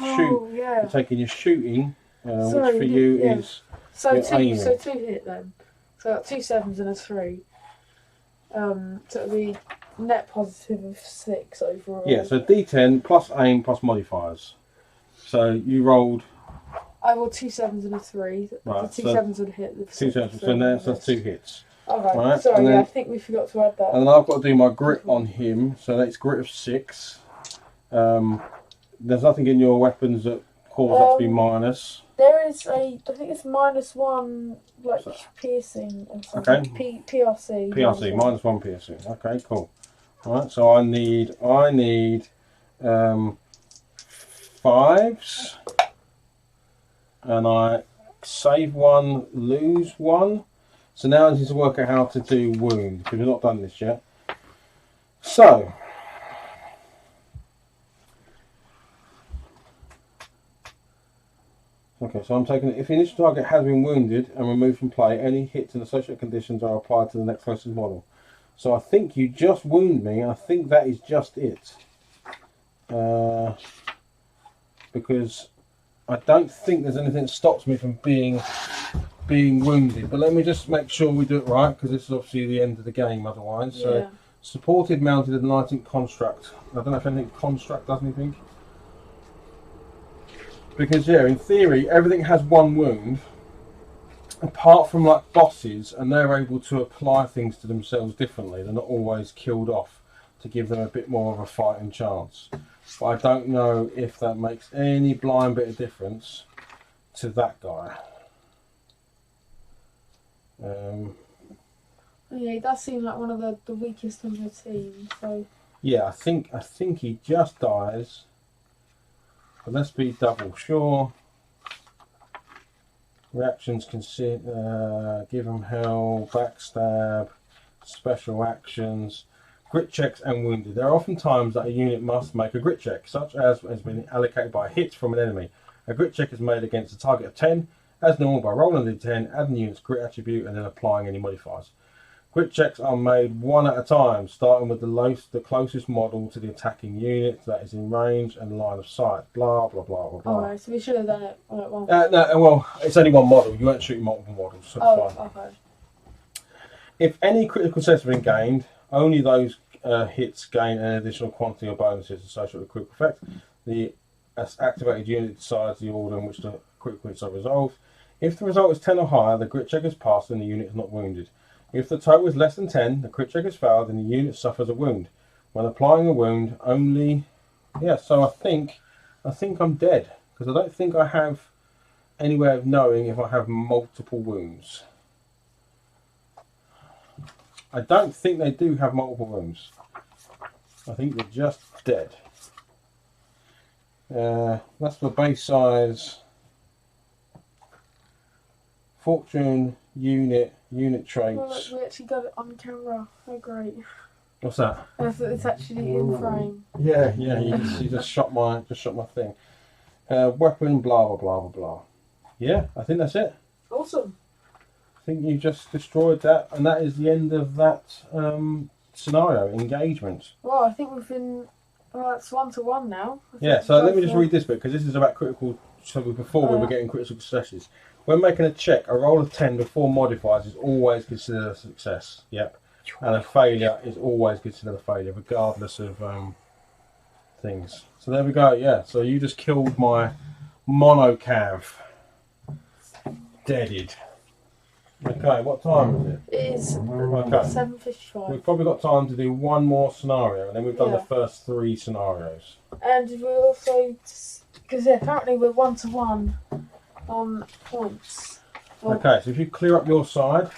Yeah. You're taking your shooting, Sorry, which for you is. So your 2 aiming. So 2 hit then. So I got 2 7s and a 3. So it'll be net positive of 6 overall. Yeah. So D10 plus aim plus modifiers. So you rolled. I rolled 2 7s and a 3. Right, The 2 7s would hit the 2 7s. So that's 2 hits. Okay. Right, Sorry, then, I think we forgot to add that. And then I've got to do my grit on him. So that's grit of 6. There's nothing in your weapons that cause that to be minus. There is I think it's -1, like so, piercing or something. Okay. PRC. PRC, -1 piercing. Okay, cool. Alright, so I need 5s. And I save 1, lose 1. So now I need to work out how to do wound, because we've not done this yet. So, okay, so I'm taking, if the initial target has been wounded and removed from play, any hits and associated conditions are applied to the next closest model. So I think you just wound me, and I think that is just it. Because I don't think there's anything that stops me from being wounded. But let me just make sure we do it right, because this is obviously the end of the game otherwise. So, yeah. Supported, mounted, and enlightened construct. I don't know if anything construct does anything. Because yeah, in theory, everything has 1 wound, apart from like bosses, and they're able to apply things to themselves differently. They're not always killed off to give them a bit more of a fighting chance. but I don't know if that makes any blind bit of difference to that guy. Yeah, he does seem like one of the weakest on the team. So yeah, I think he just dies. But let's be double sure. Reactions can give him hell, backstab, special actions, grit checks and wounded. There are often times that a unit must make a grit check, such as has been allocated by a hit from an enemy. A grit check is made against a target of 10, as normal by rolling the 10, adding the unit's grit attribute and then applying any modifiers. Grit checks are made one at a time, starting with the closest model to the attacking unit that is in range and line of sight. Blah, blah, blah, blah, blah. alright, so we should have done it all at once. No, well, it's only one model. You won't shoot multiple models, so it's fine. Okay. If any critical success has been gained, only those hits gain an additional quantity or bonuses associated with critical effect. The activated unit decides the order in which the critical hits are resolved. If the result is 10 or higher, the grit check is passed and the unit is not wounded. If the total is less than 10, the crit check is failed and the unit suffers a wound. When applying a wound, only... Yeah, so I think I'm dead, because I don't think I have any way of knowing if I have multiple wounds. I don't think they do have multiple wounds. I think they're just dead. That's the base size. Fortune, unit traits. Well, look, we actually got it on camera. Oh, great. What's that? It's actually in frame. Yeah. You just shot my thing. Weapon, blah blah blah blah blah. Yeah, I think that's it. Awesome. I think you just destroyed that, and that is the end of that scenario engagement. Well, I think we've been. Well, it's 1-to-1 now. Yeah. So let me just read this bit, because this is about critical. So before we were getting critical successes. When making a check, a roll of 10 before modifiers is always considered a success. Yep. And a failure is always considered a failure, regardless of things. So there we go. Yeah. So you just killed my monocav. Deaded. Okay. What time is it? It is Okay. 7:55. We've probably got time to do one more scenario, and then we've done the first 3 scenarios. And we also, because apparently we're 1-to-1 on points. Well, Okay, so if you clear up your side.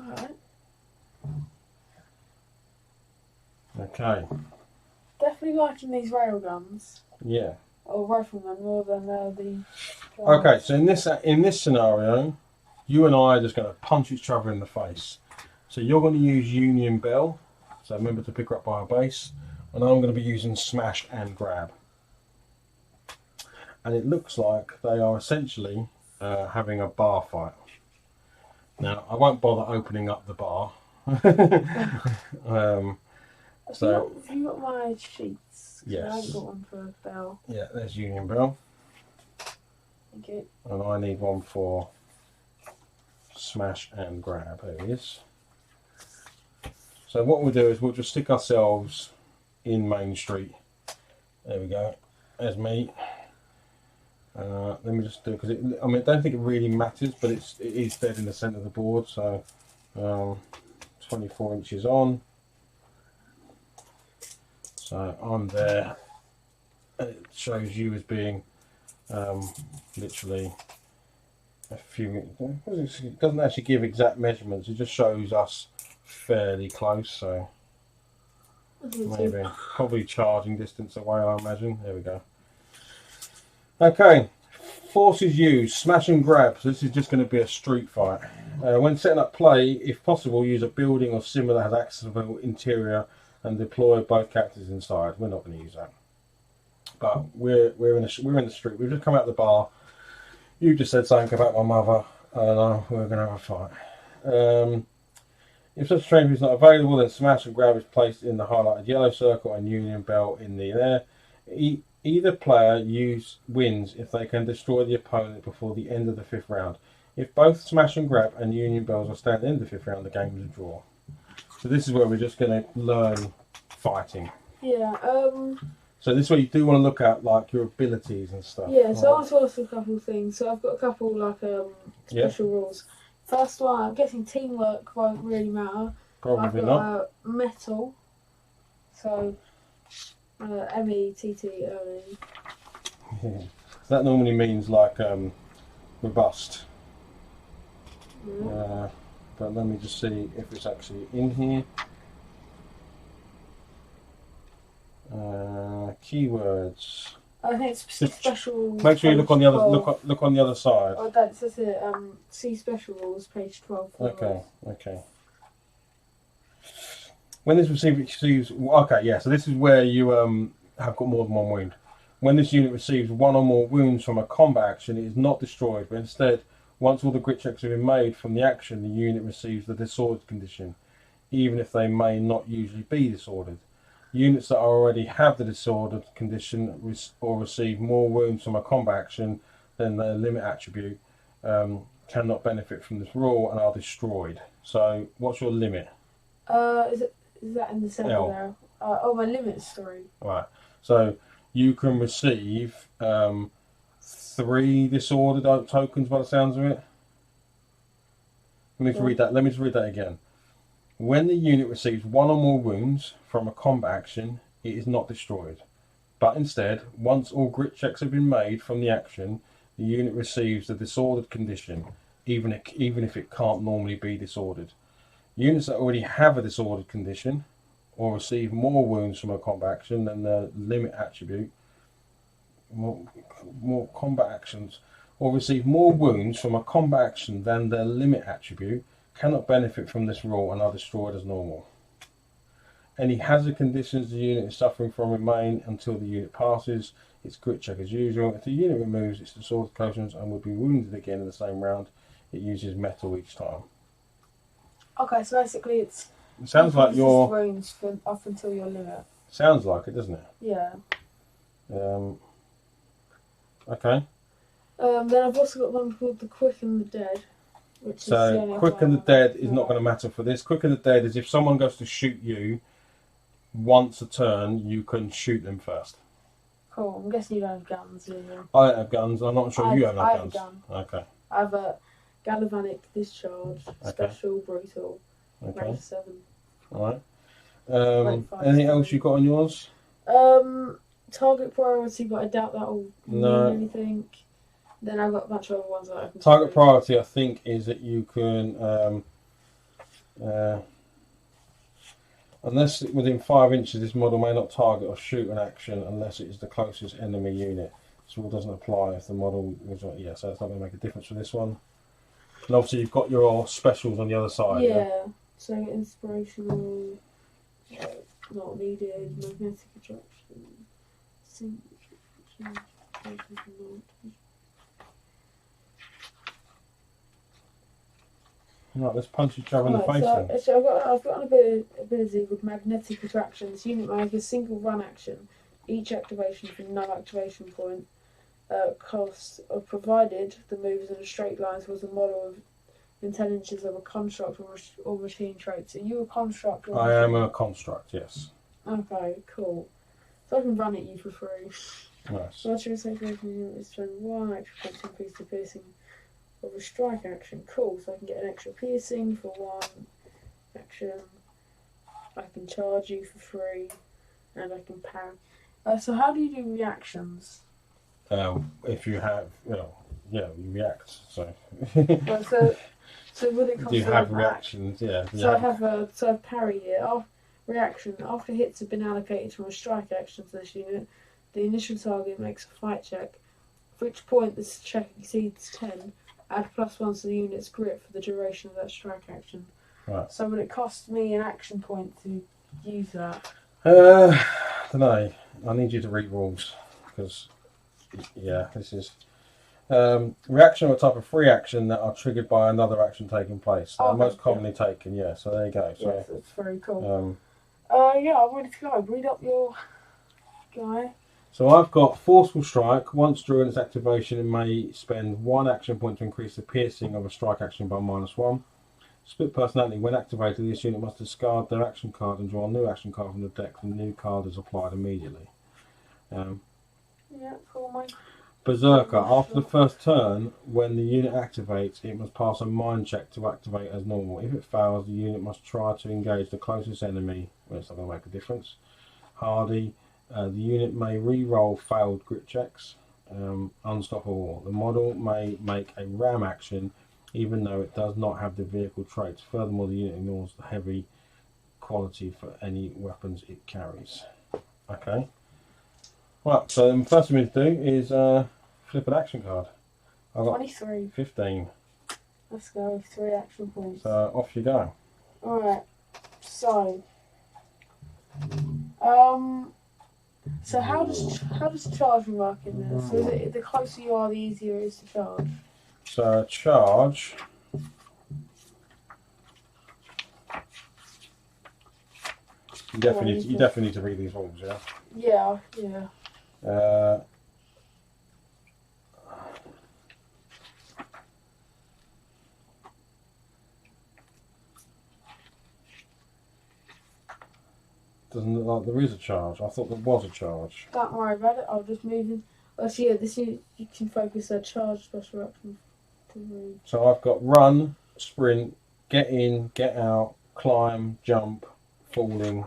alright. Okay. Definitely liking these railguns. Yeah. Or riflemen more than the... Okay, so in this scenario, you and I are just going to punch each other in the face. So you're going to use Union Bell, so remember to pick her up by a base, and I'm going to be using Smash and Grab. And it looks like they are essentially having a bar fight. Now, I won't bother opening up the bar. Have you got my sheets? Yes. I haven't got one for Bell. Yeah, there's Union Bell. Thank you. And I need one for Smash and Grab. There it is. So what we'll do is we'll just stick ourselves in Main Street. There we go. There's me. Let me just do, because I don't think it really matters, but it is dead in the centre of the board. So 24 inches on. So I'm there. And it shows you as being literally a few. It doesn't actually give exact measurements. It just shows us fairly close. So maybe probably charging distance away, I imagine. There we go. Okay, forces used, Smash and Grab. So this is just going to be a street fight. When setting up play, if possible, use a building or similar that has accessible interior and deploy both characters inside. We're not going to use that, but we're in the street. We've just come out of the bar. You just said something about my mother, and we're going to have a fight. If such a stranger is not available, then Smash and Grab is placed in the highlighted yellow circle and Union Bell in the air. Either player wins if they can destroy the opponent before the end of the 5th round. If both Smash and Grab and Union Bells are standing in the 5th round, the game is a draw. So this is where we're just going to learn fighting. Yeah. So this is where you do want to look at like your abilities and stuff. Yeah. So I want to ask a couple of things. So I've got a couple like special rules. First one, I'm guessing teamwork won't really matter. Probably I've got not. Metal. So METT early. That normally means like robust. Mm. But let me just see if it's actually in here. Keywords. I think it's special. Make sure you look on the other 12. look on the other side. Oh, that says it. See special rules, page 12. Okay. When this receives okay, yeah. So this is where you have got more than one wound. When this unit receives one or more wounds from a combat action, it is not destroyed, but instead, once all the grit checks have been made from the action, the unit receives the disordered condition, even if they may not usually be disordered. Units that already have the disordered condition or receive more wounds from a combat action than their limit attribute cannot benefit from this rule and are destroyed. So, what's your limit? Is that in the center L. there? Oh, my limit's 3. Right. So you can receive 3 disordered tokens by the sounds of it. Let me just read that. Let me just read that again. When the unit receives 1 or more wounds from a combat action, it is not destroyed. But instead, once all grit checks have been made from the action, the unit receives the disordered condition, even if it can't normally be disordered. Units that already have a disordered condition or receive more wounds from a combat action than their limit attribute, more combat actions, or receive more wounds from a combat action than their limit attribute cannot benefit from this rule and are destroyed as normal. Any hazard conditions the unit is suffering from remain until the unit passes its grit check as usual. If the unit removes its disordered conditions and will be wounded again in the same round, it uses metal each time. Okay, so basically it sounds like your wounds up until your limit. Sounds like it, doesn't it? Yeah. Okay. Then I've also got one called the Quick and the Dead. Which so is Quick and the Dead is not going to matter for this. Quick and the Dead is if someone goes to shoot you once a turn, you can shoot them first. Cool. I'm guessing you don't have guns, do you? I don't have guns. I'm not sure you have guns. I have a gun. Okay. I have a galvanic discharge, special, brutal, range 7. Alright. Anything else you got on yours? Target priority, but I doubt that'll mean anything. Then I've got a bunch of other ones that I can Target priority, I think, is that you can, unless within 5 inches, this model may not target or shoot an action unless it is the closest enemy unit. This rule doesn't apply if the model was so it's not going to make a difference for this one. And obviously, you've got your specials on the other side. Yeah. So inspirational, not needed, magnetic attraction, Right, let's punch each other in the face then. So I've got an ability called magnetic attraction. This unit may make a single run action. Each activation from no activation point costs are provided the move is in a straight line towards a model of intelligence of a construct or machine trait. So you a construct? Or I am a construct, yes. Okay, cool. So I can run at you for free. Nice. So I choose unit is spend 1 extra point to increase the piercing of a strike action. Cool. So I can get an extra piercing for 1 action. I can charge you for free, and I can parry. So how do you do reactions? If you have, you react. So. So would it cost? Do you have reactions? Yeah. So I have a parry here. Reaction. After hits have been allocated from a strike action to this unit, the initial target makes a fight check. For each point this check exceeds 10, add +1 to the unit's grit for the duration of that strike action. Right. So would it cost me an action point to use that? I don't know. I need you to read rules because, this is reaction are a type of free action that are triggered by another action taking place. They're most commonly taken. Yeah. So there you go. So yes, that's very cool. I'm ready to go. Read up your guy. So I've got Forceful Strike. Once during its activation, it may spend 1 action point to increase the piercing of a strike action by -1. Split Personality. When activated, this unit must discard their action card and draw a new action card from the deck. The new card is applied immediately. Cool, mate. Berserker. After the first turn, when the unit activates, it must pass a mind check to activate as normal. If it fails, the unit must try to engage the closest enemy. Well, it's not going to make a difference. Hardy. The unit may re-roll failed grit checks. Unstoppable. The model may make a ram action even though it does not have the vehicle traits. Furthermore, the unit ignores the heavy quality for any weapons it carries. Okay. Right, so the first thing we need to do is flip an action card. I've got 23. 15. Let's go with 3 action points. So off you go. Alright, so how does charging work in this? So is it the closer you are, the easier it is to charge? So charge. You definitely need to read these rules, yeah. Yeah. Doesn't look like there is a charge. I thought there was a charge. Don't worry about it. I'll just move in. Actually, yeah, you can focus a charge special action to read. So I've got run, sprint, get in, get out, climb, jump, falling.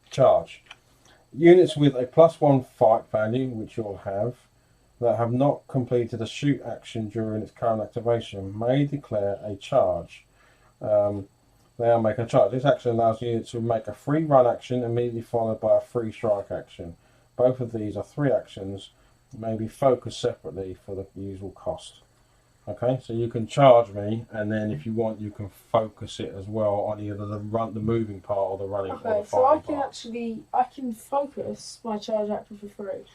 Charge. Units with a +1 fight value, which you'll have, that have not completed a shoot action during its current activation may declare a charge. They'll make a charge. This action allows units to make a free run action immediately followed by a free strike action. Both of these are 3 actions, may be focused separately for the usual cost. Okay, so you can charge me, and then if you want, you can focus it as well on either the moving part or the running part. Okay, so I can focus my charge action for free.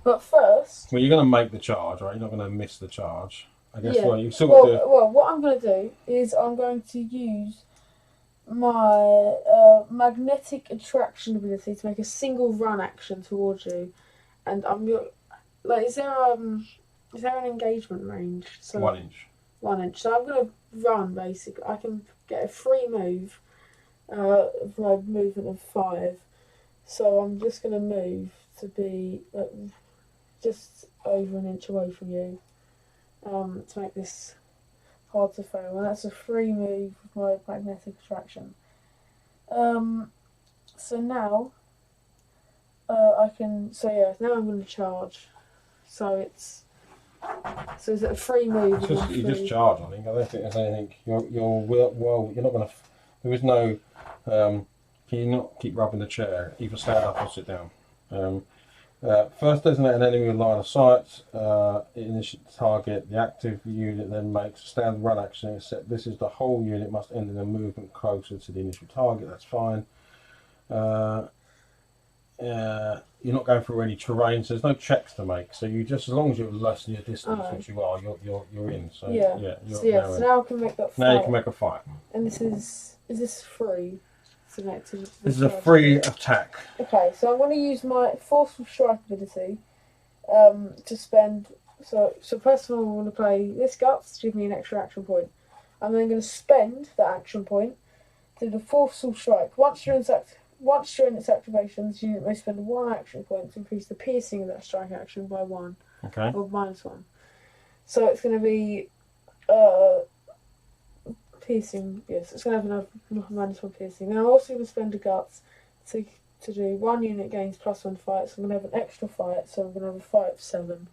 But first... Well, you're going to make the charge, right? You're not going to miss the charge. I guess, yeah. well, you've still got to... Well, what I'm going to do is I'm going to use my magnetic attraction ability to make a single run action towards you. And I'm going to... Like, is there an engagement range? So 1 inch. 1 inch. So I'm going to run, basically. I can get a free move of my movement of 5. So I'm just going to move to be just over 1 inch away from you to make this hard to fail. And that's a free move with my magnetic attraction. So now I can... So yeah, now I'm going to charge. So is it a free move? You just charge, I think. I don't think there's anything. You're not going to... There is no... can you not keep rubbing the chair? Either stand up or sit down. First designate an enemy with line of sight. Initiate the target. The active unit then makes a standard run action, except this is the whole unit must end in a movement closer to the initial target. That's fine. You're not going through any terrain, so there's no checks to make. So you just, as long as you're less than your distance, which you are, you're in. So so now I can make that fight. Now you can make a fight. And is this free? This is a free attack. Okay, so I'm going to use my forceful strike ability to spend. So first of all, I'm going to play this guts to give me an extra action point. I'm then going to spend that action point to the forceful strike. Once during its activation, the unit may spend 1 action point to increase the piercing of that strike action by 1. Okay. Or -1. So it's going to be piercing. Yes, it's going to have another -1 piercing. Now I'm also going to spend a guts to do 1 unit gains +1 fight. So I'm going to have an extra fight. So I'm going to have a fight of 7.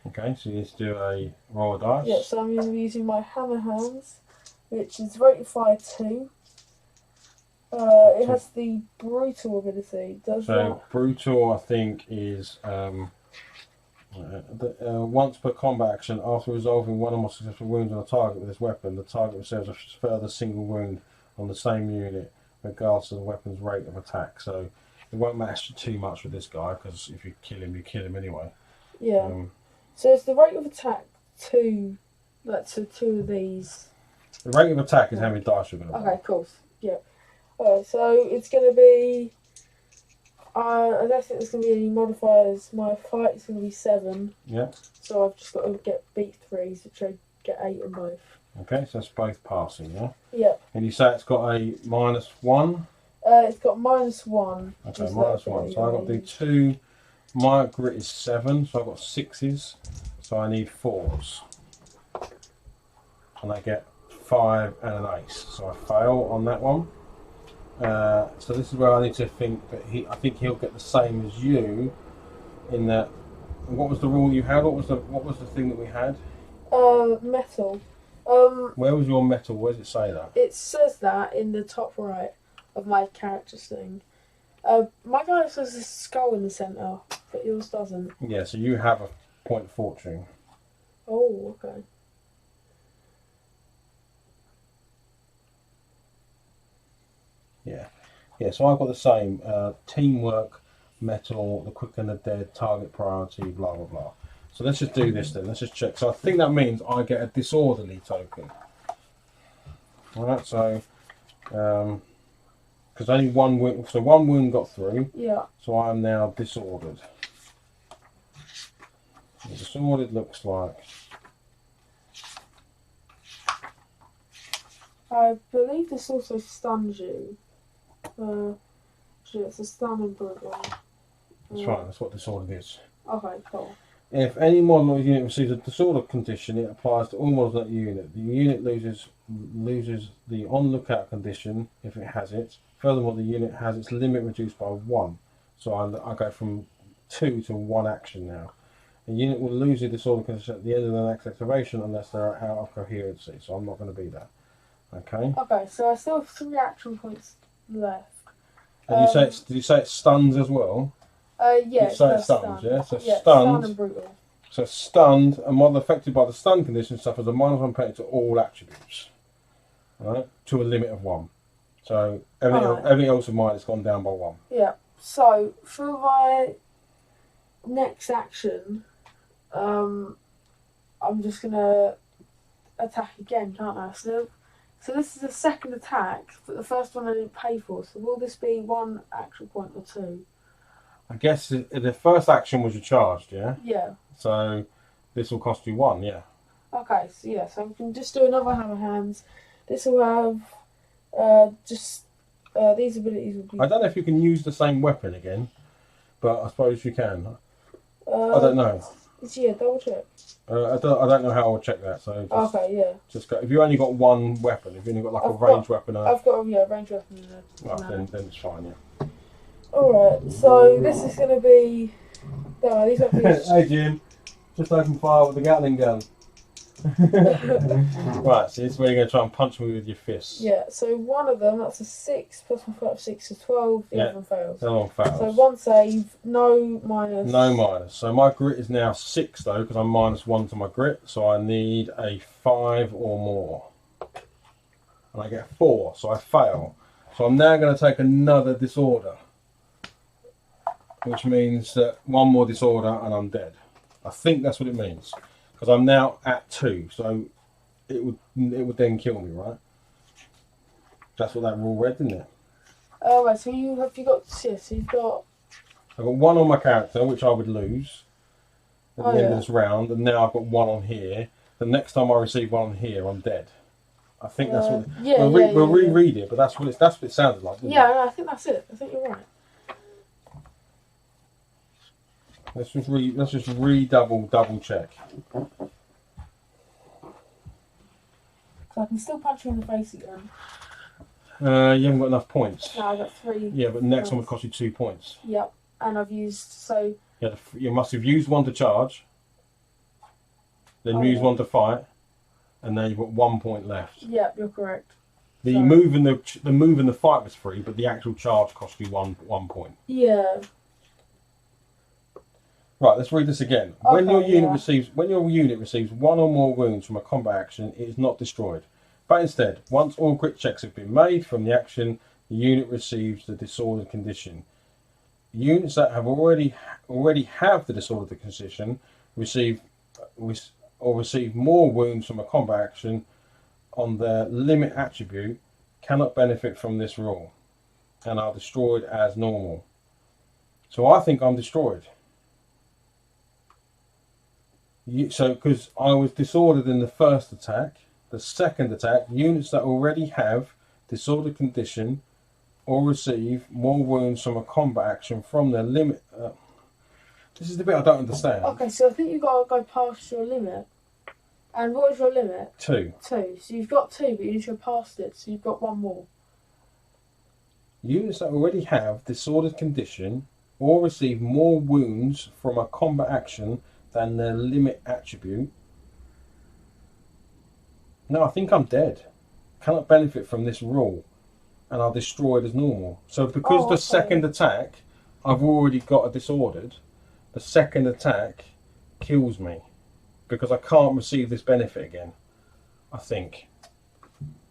Okay, so you need to do a roll of dice. Yeah, so I'm going to be using my hammer hands, which is rated fire 2. It has the brutal ability. Brutal, I think, is once per combat action, after resolving 1 or more successful wounds on a target with this weapon, the target receives a further single wound on the same unit, regardless of the weapon's rate of attack. So it won't matter too much with this guy, because if you kill him anyway. Yeah. So it's the rate of attack 2, so 2 of these. The rate of attack is how many dice you're going to roll. Okay, cool. Yeah. So it's going to be... I don't think there's going to be any modifiers. My fight is going to be 7. Yeah. So I've just got to get beat 3s, which I get 8 in both. Okay, so that's both passing, yeah? Yeah. And you say it's got a -1? It's got -1. Okay, -1. So I've got to do 2. My grit is 7, so I've got 6s. So I need 4s. And I get 5, and an ace. So I fail on that one. So this is where I need to think that I think he'll get the same as you. In that, what was the rule you had? What was the thing that we had? Metal. Where was your metal? Where does it say that? It says that in the top right of my character's thing. My guy says a skull in the centre, but yours doesn't. Yeah, so you have a point of fortune. Oh, okay. Yeah, so I've got the same. Teamwork, metal, the quick and the dead, target priority, blah, blah, blah. So let's just do this then. Let's just check. So I think that means I get a disorderly token. Alright, so... because only one wound... So one wound got through. Yeah. So I am now disordered. Disordered looks like... I believe this also stuns you. It's a stun and brutal. That's right, that's what disordered is. Okay, cool. If any model or unit receives a disordered condition, it applies to all models in that unit. The unit loses the on-lookout condition if it has it. Furthermore, the unit has its limit reduced by 1. So I go from 2 to 1 action now. The unit will lose the disordered condition at the end of the next activation unless they are out of coherency. So I'm not going to be that. Okay. Okay, so I still have 3 action points left. And did you say it stuns as well? Yeah. So it stuns, yeah? So yeah, stunned. Stun and brutal. So stunned, a model affected by the stun condition suffers a -1 penalty to all attributes. Right? To a limit of 1. So everything else of mine has gone down by 1. Yeah. So for my next action, I'm just gonna attack again, can't I? So this is a second attack, but the first one I didn't pay for. So will this be 1 action point or 2? I guess the first action was your charged, yeah? Yeah. So this will cost you 1, yeah. Okay, so yeah, so we can just do another hammer hands. This will have these abilities will be... I don't know if you can use the same weapon again, but I suppose you can. I don't know. Yeah, double check. I don't know how I'll check that. So Okay, yeah. Just go. If you only got one weapon, if you only got like a ranged weapon, I've got a ranged weapon in there. right, then it's fine. Yeah. All right, so this is going to be. No, these are. Hey Jim, just open fire with the Gatling gun. Right, so this is where you're going to try and punch me with your fists. Yeah, so one of them, that's a 6 plus 1 5, 6 is 12. The other one fails. The other one fails. So 1 save, no minus. No minus. So my grit is now 6 though, because I'm -1 to my grit. So I need a 5 or more. And I get 4, so I fail. So I'm now going to take another disorder. Which means that 1 more disorder and I'm dead. I think that's what it means. Because I'm now at 2, so it would then kill me, right? That's what that rule read, didn't it? Oh, right, so you've got... Yeah, so you've got... I've got 1 on my character, which I would lose at the end of this round, and now I've got 1 on here. The next time I receive 1 on here, I'm dead. I think that's what... We'll reread it, but that's what it sounded like, didn't it? Yeah, I think that's it. I think you're right. Let's just double check. So I can still punch you in the face again. You haven't got enough points. No, I got 3. Yeah, but the next one would cost you 2 points. Yep, and I've used so. Yeah, you must have used 1 to charge, then use 1 to fight, and now you've got 1 point left. Yep, you're correct. The move and the fight was free, but the actual charge cost you 1 point. Yeah. Right, let's read this again. Okay, when your unit receives 1 or more wounds from a combat action, it is not destroyed. But instead, once all crit checks have been made from the action, the unit receives the disordered condition. Units that have already have the disordered condition receive more wounds from a combat action on their limit attribute cannot benefit from this rule and are destroyed as normal. So I think I'm destroyed. So, because I was disordered in the first attack, the second attack, units that already have disordered condition or receive more wounds from a combat action from their limit. This is the bit I don't understand. Okay, so I think you've got to go past your limit And what is your limit? 2. 2. So you've got 2, but you need to go past it. So you've got 1 more. Units that already have disordered condition or receive more wounds from a combat action than their limit attribute. No, I think I'm dead. Cannot benefit from this rule and are destroyed as normal. So because the second attack, I've already got a disordered, the second attack kills me because I can't receive this benefit again. I think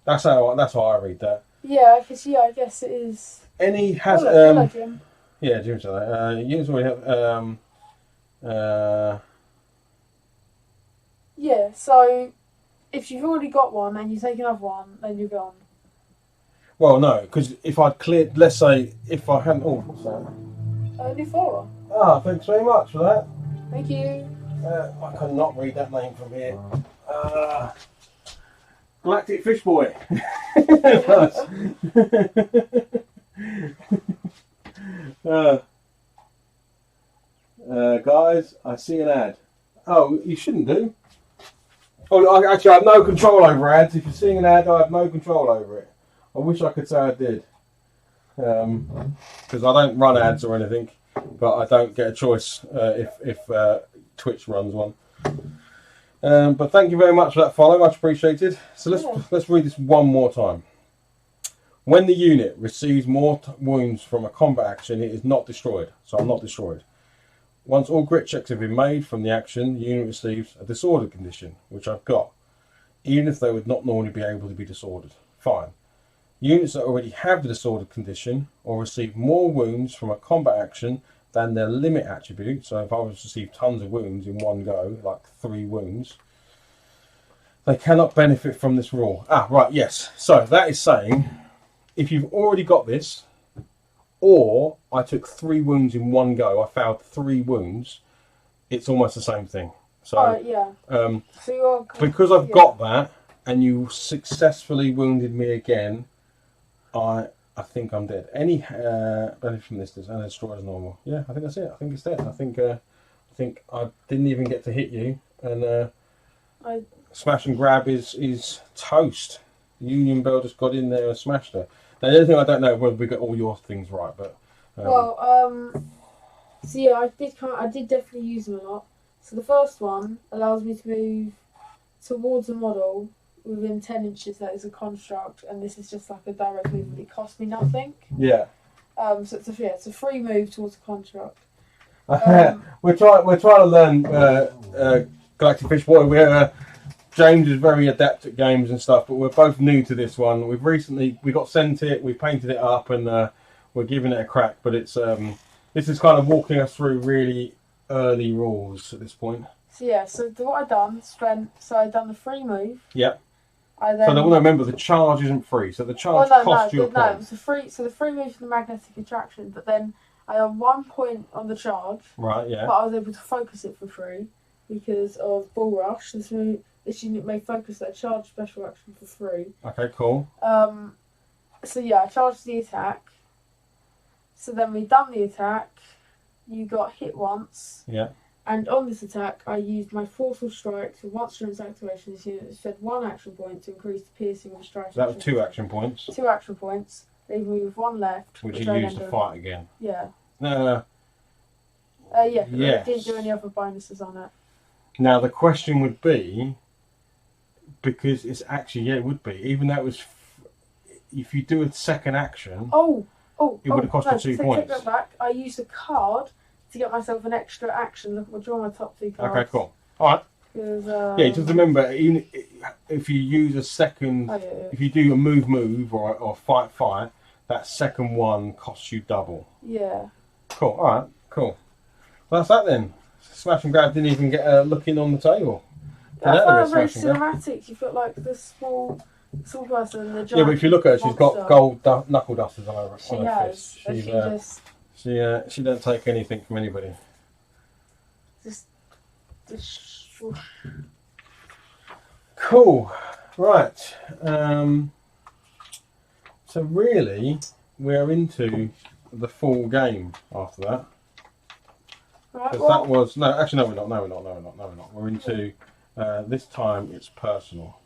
that's how I read that. Yeah, because I guess it is. Any has hello, Jim. Yeah, Jim said that. Units already have Yeah, so if you've already got one and you take another one, then you're gone. Well, no, because if I'd cleared, let's say, if I hadn't. Oh, what's that? Only 4. Ah, thanks very much for that. Thank you. I cannot read that name from here. Galactic Fish Boy. Guys, I see an ad. Oh, you shouldn't do. Oh, actually, I have no control over ads. If you're seeing an ad, I have no control over it. I wish I could say I did. Because I don't run ads or anything, but I don't get a choice if Twitch runs one. But thank you very much for that follow, much appreciated. So let's read this one more time. When the unit receives more wounds from a combat action, it is not destroyed. So I'm not destroyed. Once all grit checks have been made from the action, the unit receives a disordered condition, which I've got, even if they would not normally be able to be disordered. Fine. Units that already have the disordered condition or receive more wounds from a combat action than their limit attribute. So if I was to receive tons of wounds in one go, like 3 wounds, they cannot benefit from this rule. Ah, right, yes. So that is saying, if you've already got this, or I took 3 wounds in one go, I failed 3 wounds, it's almost the same thing. So, yeah. So because I've got that, and you successfully wounded me again, I think I'm dead. Any benefit from this and destroy as normal. Yeah, I think that's it. I think it's dead. I think I didn't even get to hit you, and smash and grab is toast. Union Bell just got in there and smashed her. Now, the only thing I don't know is whether we got all your things right, but so yeah, I did definitely use them a lot. So the first one allows me to move towards a model within 10 inches that is a construct, and this is just like a direct movement. It costs me nothing. Yeah. So it's a free move towards a construct. We're trying to learn Galactic Fish Boy. James is very adept at games and stuff, but we're both new to this one. We got sent it, we painted it up, and we're giving it a crack. But it's this is kind of walking us through really early rules at this point. So yeah, so what I've done, I've done the free move. Yep. Remember, the charge isn't free, so the charge costs you a point. No, it's the free move for the magnetic attraction, but then I had 1 point on the charge. Right, yeah. But I was able to focus it for free because of Bull Rush. This unit may focus that charge special action for free. Okay, cool. So yeah, I charged the attack. So then we done the attack. You got hit once. Yeah. And on this attack, I used my Forceful Strike. So once during its activation, this unit spent 1 action point to increase the piercing of the strike. So that was 2 action points. 2 action points, leaving me with 1 left. Which you used to fight again. Yeah. Yeah. Yes. I didn't do any other bonuses on it. Now the question would be, because it's actually, it would be, even though it was, if you do a second action, it would have cost you 2 points. Take that back. I used a card to get myself an extra action. Look, we'll draw my top 2 cards. Okay, cool. All right. Yeah, just remember, even if you use a second, if you do a move or fight, that second one costs you double. Yeah. Cool. All right. Cool. Well, that's that then. Smash and grab didn't even get a look in on the table. I found it very cinematic. You've got like the small person and the giant. Yeah, but if you look at her, she's got gold knuckle dusters on her. She has. She don't take anything from anybody. Cool. Right. So really, we're into the full game after that. Right, that was no. Actually, no, we're not. We're into This time it's personal.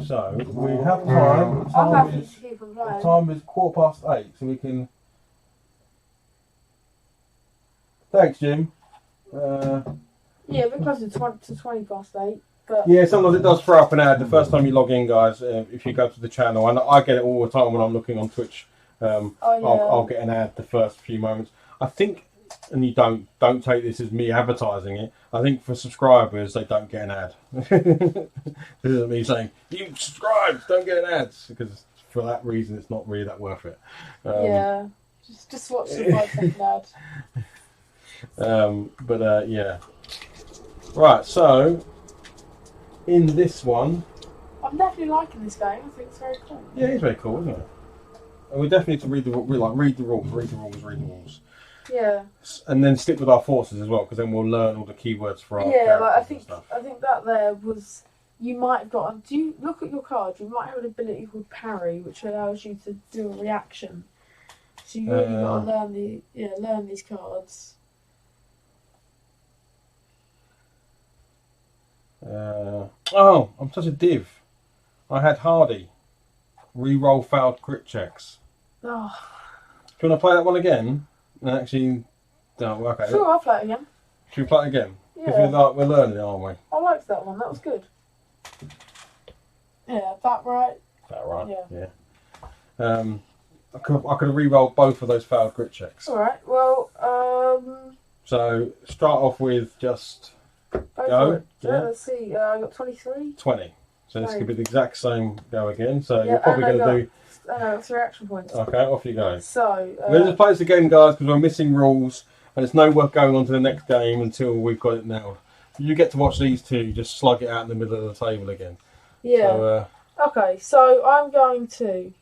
So we have time. I'm happy to keep on The playing. time is 8:15, so we can. Thanks, Jim. Yeah, we're close to 20 past 8. But Yeah, sometimes it does throw up an ad the first time you log in, guys. If you go to the channel, and I get it all the time when I'm looking on Twitch. I'll get an ad the first few moments. I think, and you don't take this as me advertising it. I think for subscribers, they don't get an ad. This isn't me saying you subscribe, don't get an ad, because for that reason, it's not really that worth it. yeah, just watch the 5-second ad. Yeah. Right, so in this one, I'm definitely liking this game. I think it's very cool. yeah, it's very cool, isn't it? And we definitely need to read the rules. Yeah. And then stick with our forces as well, because then we'll learn all the keywords for our Yeah, like characters and stuff. I think that there was. You might have got. Do you look at your card? You might have an ability called parry, which allows you to do a reaction. So you really got to learn these cards. I'm such a div. I had Hardy. Reroll failed crit checks. Oh. Do you want to play that one again? And actually, no, okay. Sure, I'll play it again. Should we play it again? Yeah. Because we're learning it, aren't we? I liked that one. That was good. Yeah, that right. Is that right? Yeah. I could have re-rolled both of those failed crit checks. All right. Well, So start off with just go Go, for it. yeah. Let's see. I got 23. 20. So this Right. could be the exact same go again. So Yeah, you're probably and I going to do. got 3 action points. Okay, off you go. So. We're going to play this again, guys, because we're missing rules, and it's no worth going on to the next game until we've got it nailed. You get to watch these two just slug it out in the middle of the table again. Yeah. So, Okay, so I'm going to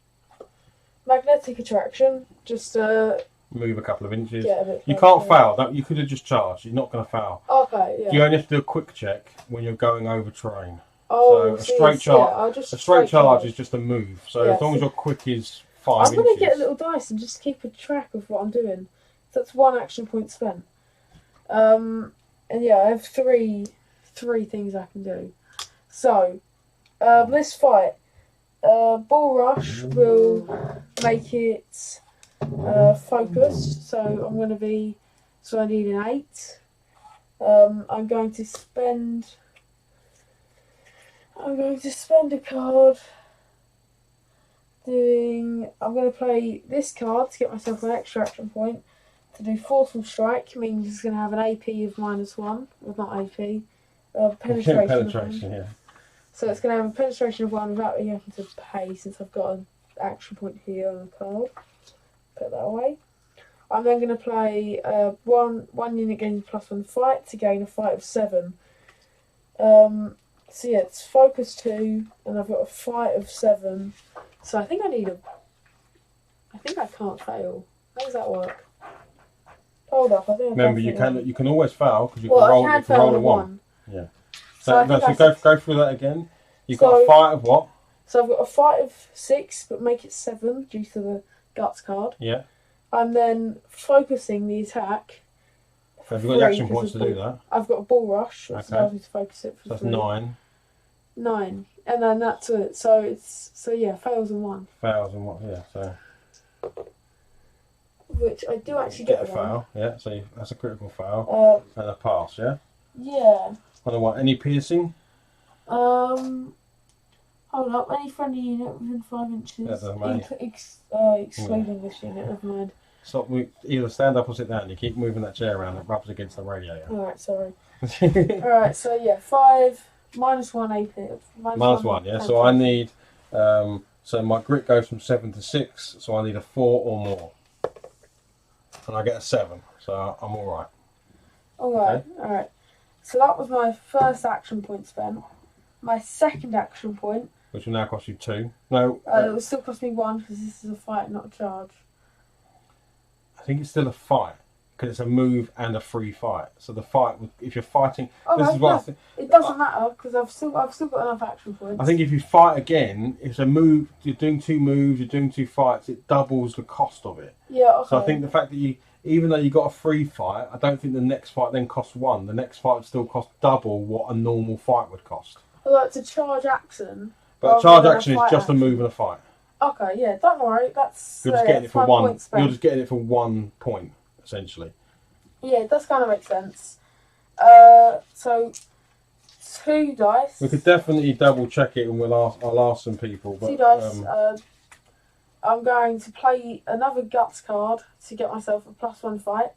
magnetic attraction. Just move a couple of inches. get a bit. You closer. can't foul. That you could have just charged. You're not going to foul. Okay. Yeah. You only have to do a quick check when you're going over terrain. Oh, so see, a straight charge. Yeah, I'll just A straight charge is just a move. So Yeah, as long as so- your quick is 5 I'm inches. going to get a little dice and just keep a track of what I'm doing. So that's 1 action point spent. And yeah, I have three things I can do. So this fight, Bull Rush will make it focused. So I'm going to be. So I need an 8. I'm going to spend a card. I'm going to play this card to get myself an extra action point. To do Forceful Strike means it's going to have an AP of -1. Well, not AP. Penetration. Penetration, yeah. So it's going to have a penetration of 1 without me having to pay, since I've got an action point here on the card. Put that away. I'm then going to play one unit gains +1 fight to gain a fight of 7. So yeah, it's focus 2, and I've got a fight of 7. So I think I can't fail. How does that work? Hold up, I think. Remember, you can always foul because you Well, can roll, I can you can roll fail a a 1. 1. Yeah. So I So, think go through that again. You've got a fight of what? So I've got a fight of 6, but make it 7 due to the guts card. Yeah. I'm then focusing the attack. So have you got the action points to do that? I've got a Bull Rush, which Okay. allows me to focus it for So that's 3. 9. 9. And then that's it. So yeah, fails and 1. Fails and what? Yeah. So Which I do actually get a one. foul. Yeah. So that's a critical foul and a pass. Yeah. Yeah. And what? Any piercing? Hold up. Any friendly unit within 5 inches, That doesn't matter. excluding this unit. Never mind. Stop. Either stand up or sit down. You keep moving that chair around. It rubs against the radiator. All right. Sorry. All right. So yeah, 5 -1 AP. -1. Yeah. So I need. So my grit goes from 7 to 6. So I need a 4 or more. And I get a 7. So I'm all right. All right. Okay. All right. So that was my first action point spent. My second action point. Which will now cost you 2. No. It will still cost me 1 because this is a fight, not a charge. I think it's still a fight because it's a move and a free fight. So the fight, if you're fighting, Okay, this is what I no, think. it doesn't matter because I've still got enough action points. I think if you fight again, it's a move. You're doing 2 moves. You're doing 2 fights. It doubles the cost of it. Yeah. Okay. So I think the fact that even though you got a free fight, I don't think the next fight then costs 1. The next fight would still cost double what a normal fight would cost. Well, it's a charge action. But a charge action is just a move and a fight. Okay, yeah, don't worry. That's you're just getting it for 1. You're just getting it for 1 point, essentially. Yeah, it does kind of make sense. So 2 dice. We could definitely double check it, and I'll ask some people. But, 2 dice. I'm going to play another guts card to get myself a +1 fight.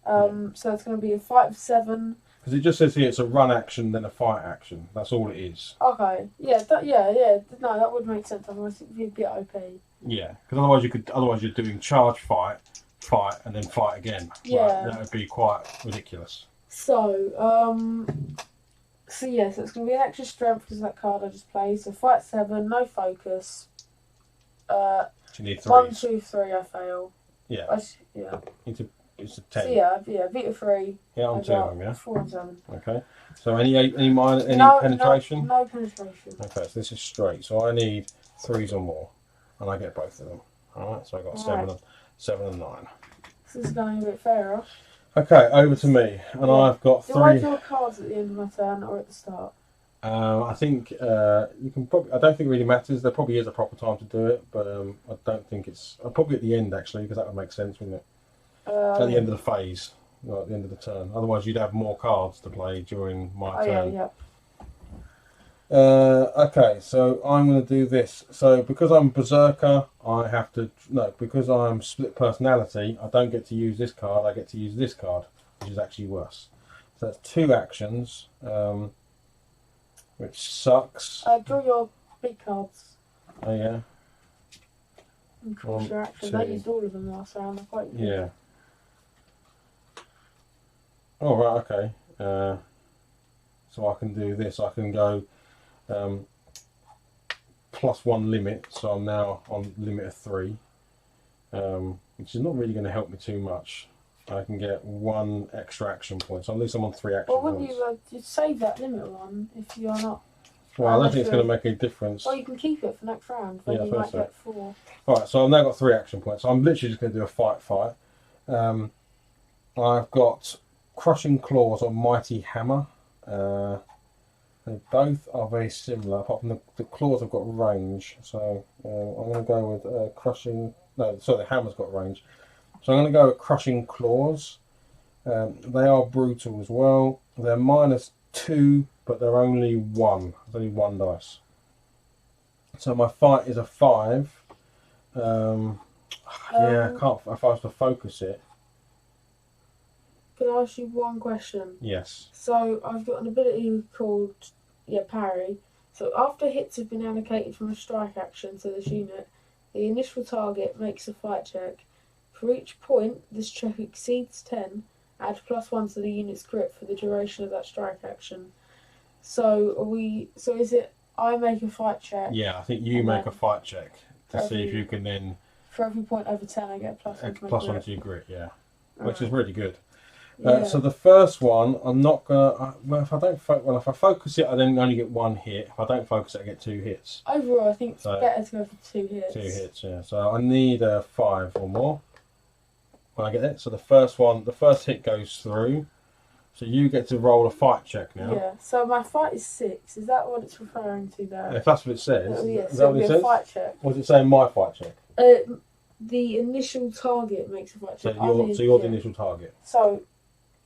So it's going to be a fight of 7. Because it just says here it's a run action, then a fight action. That's all it is. Okay. Yeah. Yeah. No, that would make sense. Otherwise, it'd be a bit OP. Yeah, because otherwise you're doing charge, fight, and then fight again. Yeah. Like, that would be quite ridiculous. So, so it's going to be an extra strength because of that card I just played. So fight 7, no focus. So you need 3. 1, 2, 3. I fail. Yeah. Yeah. It's a 10. So yeah, Vita 3. Yeah, I'm 2 of them, yeah. 4 and 7. Okay. So any penetration? No penetration. Okay, so this is straight. So I need 3s or more, and I get both of them. All right. So I got 7 and 9. This is going a bit fairer. Okay, over to me, and I've got 3. Do I draw cards at the end of my turn or at the start? I think you can probably. I don't think it really matters. There probably is a proper time to do it, but I don't think it's. Probably at the end actually, because that would make sense, wouldn't it? At the end of the phase, at the end of the turn. Otherwise, you'd have more cards to play during my turn. Yeah. Okay, so I'm going to do this. So because I'm Berserker, I have to... No, because I'm split personality, I don't get to use this card, I get to use this card, which is actually worse. So that's 2 actions, which sucks. Draw your big cards. Oh, yeah? Increase your actions. I used all of them last round. They're quite good. Yeah. Oh, right, okay. So I can do this. I can go... +1 limit, so I'm now on limit of 3, which is not really going to help me too much. I can get 1 extra action point, so at least I'm on 3 action points. Well, wouldn't you save that limit one if you're not? Well, I don't think it's going to make any difference. Well, you can keep it for next round, when you might get 4. Alright, so I've now got 3 action points, so I'm literally just going to do a fight. I've got Crushing Claws on Mighty Hammer. They both are very similar, apart from the claws have got range. So I'm going to go with Crushing... No, sorry, the hammer's got range. So I'm going to go with Crushing Claws. They are brutal as well. They're -2, but they're only 1. There's only 1 dice. So my fight is a 5. Yeah, I can't... If I was to focus it... Can I ask you one question? Yes. So I've got an ability called parry. So after hits have been allocated from a strike action to this unit, the initial target makes a fight check. For each point this check exceeds 10, add +1 to the unit's grip for the duration of that strike action. So is it I make a fight check? Yeah, I think you make a fight check to see if you can then... For every point over 10 I get a +1 to your grit, yeah. Which is really good. Yeah. So the first one, I'm not gonna. If I focus it, I then only get 1 hit. If I don't focus it, I get 2 hits. Overall, I think it's better to go for 2 hits. 2 hits, yeah. So I need a 5 or more when I get it. So the first hit goes through. So you get to roll a fight check now. Yeah. So my fight is 6. Is that what it's referring to there? If that's what it says. Is that what it says? Fight check. What does it say in my fight check? The initial target makes a fight check. So you're the initial target. So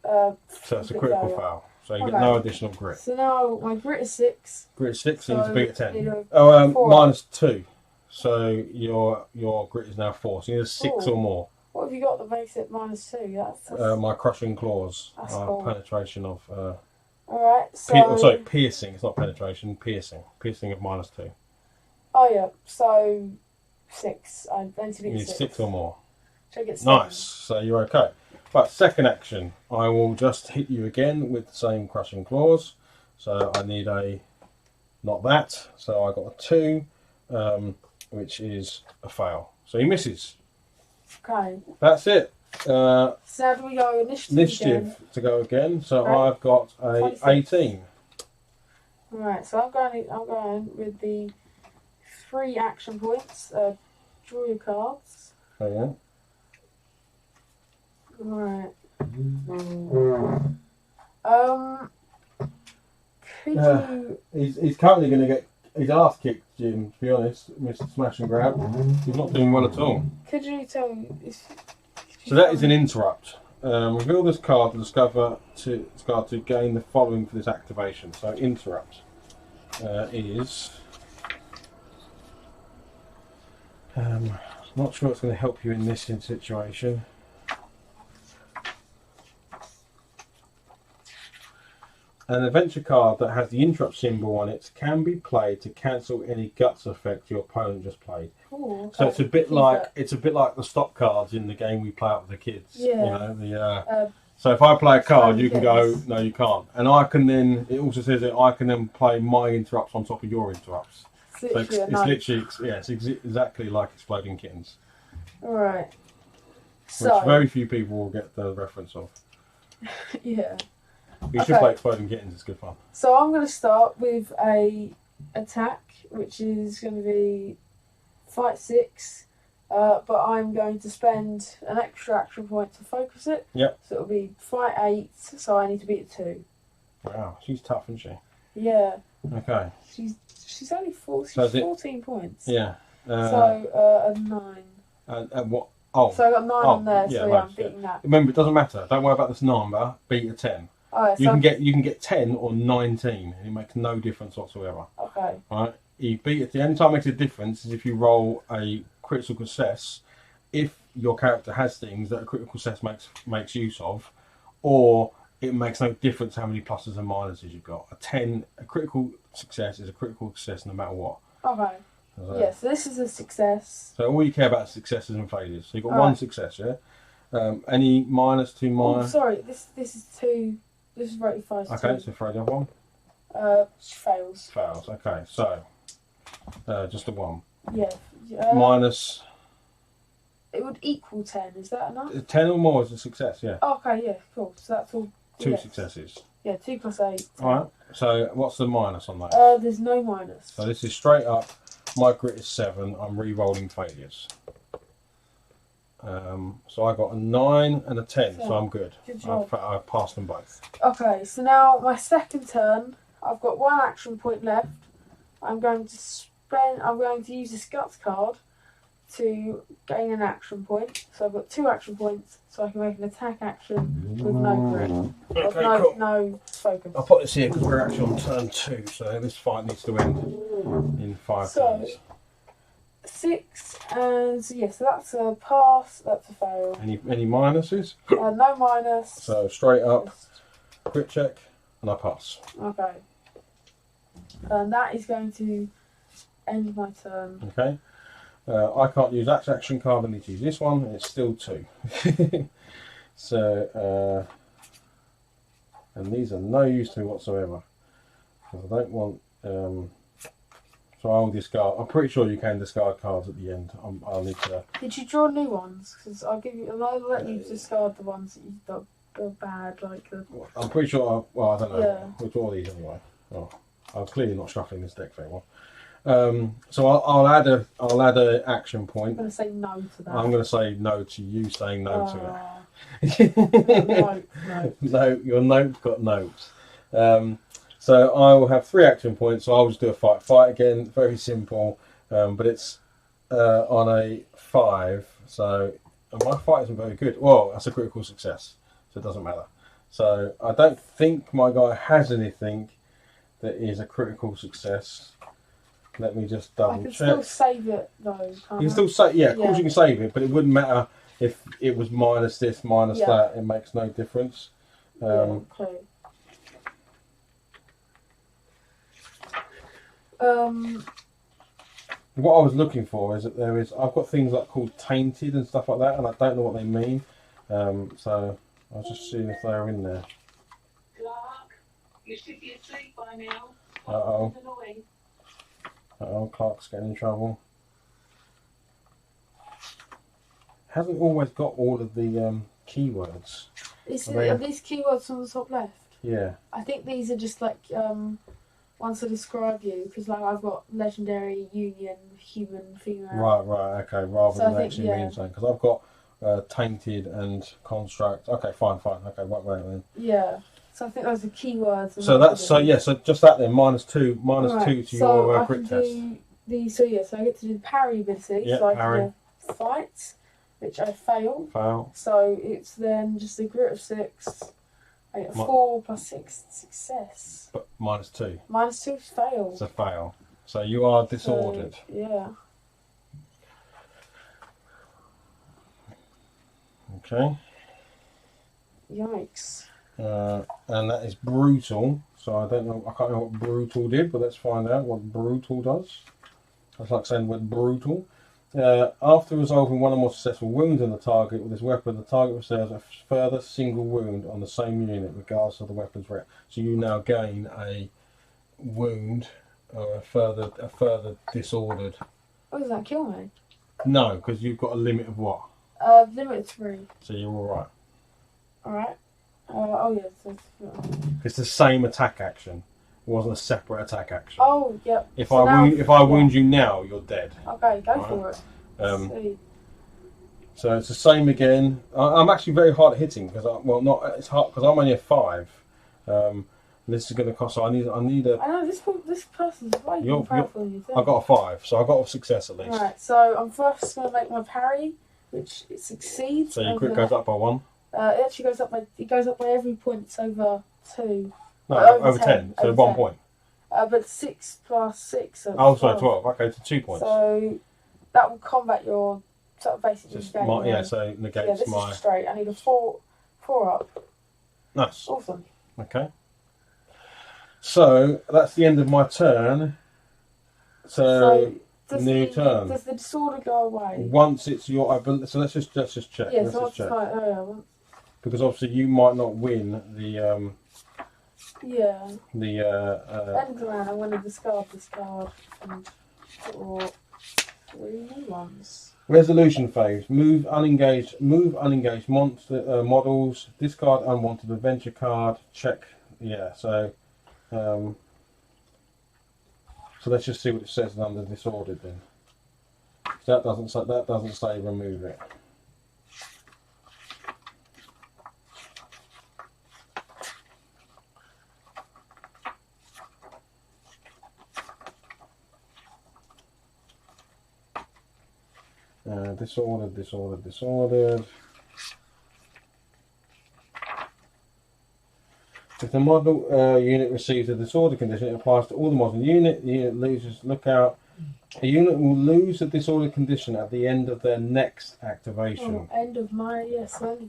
it's a critical fail. So you get no additional grit. So now my grit is 6. Grit is 6, so you need to be at 10. -4. -2. So your grit is now 4. So you need a 6 or more. What have you got that makes it -2? That's my Crushing Claws. That's cool. Penetration of... Alright, so... piercing. It's not penetration, piercing. Piercing of -2. Oh yeah, so 6. I need to be You need 6 or more. Should I get 7? Nice, so you're okay. Right, second action. I will just hit you again with the same Crushing Claws. So I need a... Not that. So I got a 2, which is a fail. So he misses. Okay. That's it. So how do we go? Initiative again? To go again. So I've got a 18. Right, so I'm going with the 3 action points. Draw your cards. Oh yeah. Right. Could you... He's currently going to get his ass kicked, Jim, to be honest, Mr. Smash and Grab. He's not doing well at all. Could you tell me... So that is an interrupt. Reveal this card to discover to gain the following for this activation. So interrupt is... not sure it's going to help you in this situation. An adventure card that has the interrupt symbol on it can be played to cancel any guts effect your opponent just played. Ooh, okay. So it's a bit like the stop cards in the game we play out with the kids. Yeah. You know, so if I play a card, you can go, kids. no, you can't, and I can then. It also says that I can then play my interrupts on top of your interrupts. It's literally, so it's literally it's exactly like Exploding Kittens. All right. So Which very few people will get the reference of. Yeah. You should play Exploding Kittens, it's good fun. So I'm going to start with a attack, which is going to be fight 6, but I'm going to spend an extra action point to focus it. Yep. So it'll be fight 8, so I need to beat a 2. Wow, she's tough, isn't she? Yeah. Okay. She's only 14 points. Yeah. So a 9. And what? Oh. So I got 9 on there, so I'm beating that. Remember, it doesn't matter. Don't worry about this number. Beat a 10. Oh, you can get 10 or 19, and it makes no difference whatsoever. Okay. Right? You beat it. The only time it makes a difference is if you roll a critical success, if your character has things that a critical success makes use of, or it makes no difference how many pluses and minuses you've got. A critical success is a critical success no matter what. Okay. So this is a success. So all you care about is successes and failures. So you've got one success, yeah? Any minus, 2 minus? Oh, sorry, this is 2. This is rated 5. Okay, so for the other one? Fails. Fails, okay. So, just a 1. Yeah. Minus... It would equal 10, is that enough? 10 or more is a success, yeah. Oh, okay, yeah, cool. So that's all... 2 successes. Yeah, 2 plus 8. 10. Alright, so what's the minus on that? There's no minus. So this is straight up, my grit is 7, I'm re-rolling failures. So I got a 9 and a 10, so I'm good. Good job. I've passed them both. Okay, so now my second turn, I've got 1 action point left. I'm going to use this guts card to gain an action point. So I've got 2 action points, so I can make an attack action with no grit. Okay, cool. No focus. I'll put this here because we're actually on turn 2, so this fight needs to end in 5 turns. 6 and so that's a pass, that's a fail. Any minuses? No minus. So straight up, crit check, and I pass. Okay. And that is going to end my turn. Okay. I can't use that action card, I need to use this one, and it's still 2. So, and these are no use to me whatsoever. Because I don't want... so I'll discard. I'm pretty sure you can discard cards at the end. I'll need to... Did you draw new ones? Because I'll let you discard the ones that you thought were bad, like the... I'm pretty sure... I don't know. Yeah. We'll draw these anyway. Oh, I'm clearly not shuffling this deck very well. So I'll add a action point. I'm going to say no to that. I'm going to say no to you saying no to it. No, your note's got notes. So I will have 3 action points. So I'll just do a fight. Fight again, very simple, but it's on a 5. So my fight isn't very good. Well, that's a critical success, so it doesn't matter. So I don't think my guy has anything that is a critical success. Let me just double check. I can still save it though. You can still save, yeah, of course you can save it, but it wouldn't matter if it was minus this, minus that. It makes no difference. Okay. What I was looking for is that I've got things like called tainted and stuff like that, and I don't know what they mean. So I was just seeing if they're in there. Clark, you should be asleep by now. Clark's getting in trouble. Hasn't always got all of the keywords. Are these keywords on the top left? Yeah. I think these are just like ones to describe you, because like I've got legendary, union, human, female. Right, okay. Rather than actually meaning something, because tainted and construct. Okay, fine. Okay, wait then. Yeah. So I think those are keywords. So that's so just that then -2 Right, -2 to so your I grit can test. do so I get to do the parry ability. Yeah, so I parry. can do fight, which I fail. Fail. So it's then just a grit of 6. I get 4 plus 6 success. But -2. -2 fail. It's a fail. So you are disordered. So, yeah. Okay. Yikes. And that is brutal. So I don't know. I can't know what brutal did, but let's find out what brutal does. That's like saying the word brutal. After resolving one or more successful wounds on the target with this weapon, the target receives a further single wound on the same unit, regardless of the weapon's rep. So you now gain a wound or a further disordered. Oh, does that kill me? No, because you've got a limit of what? Limit 3. So you're all right. Alright. Oh, yeah. So It's the same attack action. It wasn't a separate attack action. oh, yep. If So I wound you now, you're dead. Okay, go Alright. for it. See. So it's the same again. I'm actually very hard at hitting because it's hard because I'm only a 5. This is going to cost. So I need a. I know this person's way more powerful than you think. I got a 5, so I got a success at least. Right, so I'm first going to make my parry, which it succeeds. So your crit goes up by 1. It actually goes up by every point. It's over 2. No, over 10. So over 1 10. point. But 6 plus 6. So Oh, sorry, 12. Okay, so 2 points. So that will combat your sort of basically Just gain. so Yeah, negates this my. is straight. I need a 4 up. Nice. Awesome. Okay. So that's the end of my turn. So new turn. Does the disorder go away? Once it's your, so let's just check. Yeah, let's so just check. once Because obviously you might not win the end of the round, I'm going to discard this card and draw 3 new ones. resolution phase. Move unengaged monster models. Discard unwanted adventure card. Check. Yeah. So let's just see what it says under disordered then. So that doesn't say remove it. Disordered. If the model unit receives a disorder condition, it applies to all the model unit. The unit loses. Look out. A unit will lose a disorder condition at the end of their next activation. End of my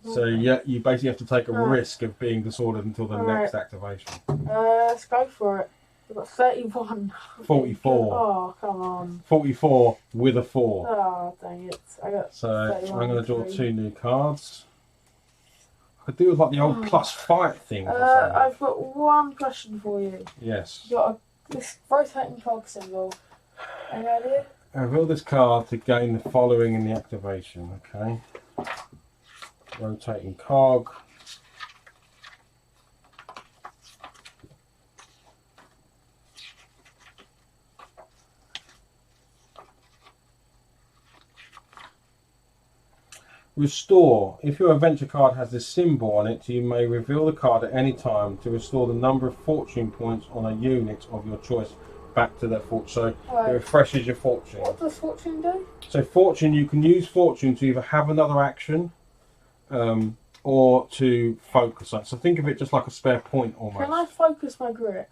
So yeah, you basically have to take a risk of being disordered until the next activation. Let's go for it. We've got 31. 44. Oh, come on. 44 with a 4. Oh, dang it. I got So 31 I'm going to draw with 2 new cards. I could do with like the old plus fight thing. Or something. I've got one question for you. Yes. You got this rotating cog symbol. Any idea? Reveal this card to gain the following in the activation. Okay. Rotating cog. Restore. If your adventure card has this symbol on it, you may reveal the card at any time to restore the number of fortune points on a unit of your choice back to their fortune. So it refreshes your fortune. What does fortune do? So fortune, you can use fortune to either have another action or to focus on. So think of it just like a spare point almost. Can I focus my grit?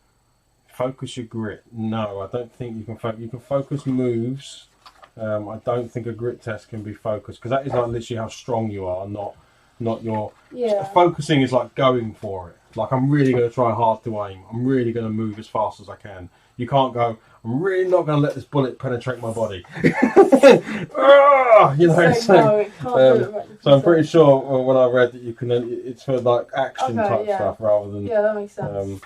Focus your grit? No, I don't think you can focus. You can focus moves. I don't think a grit test can be focused because that is like literally how strong you are, not your. Yeah. Focusing is like going for it. Like I'm really going to try hard to aim. I'm really going to move as fast as I can. You can't go. I'm really not going to let this bullet penetrate my body. You know. No, it can't do it right. So I'm pretty sure when I read that you can. It's for like action type stuff rather than. Yeah, that makes sense.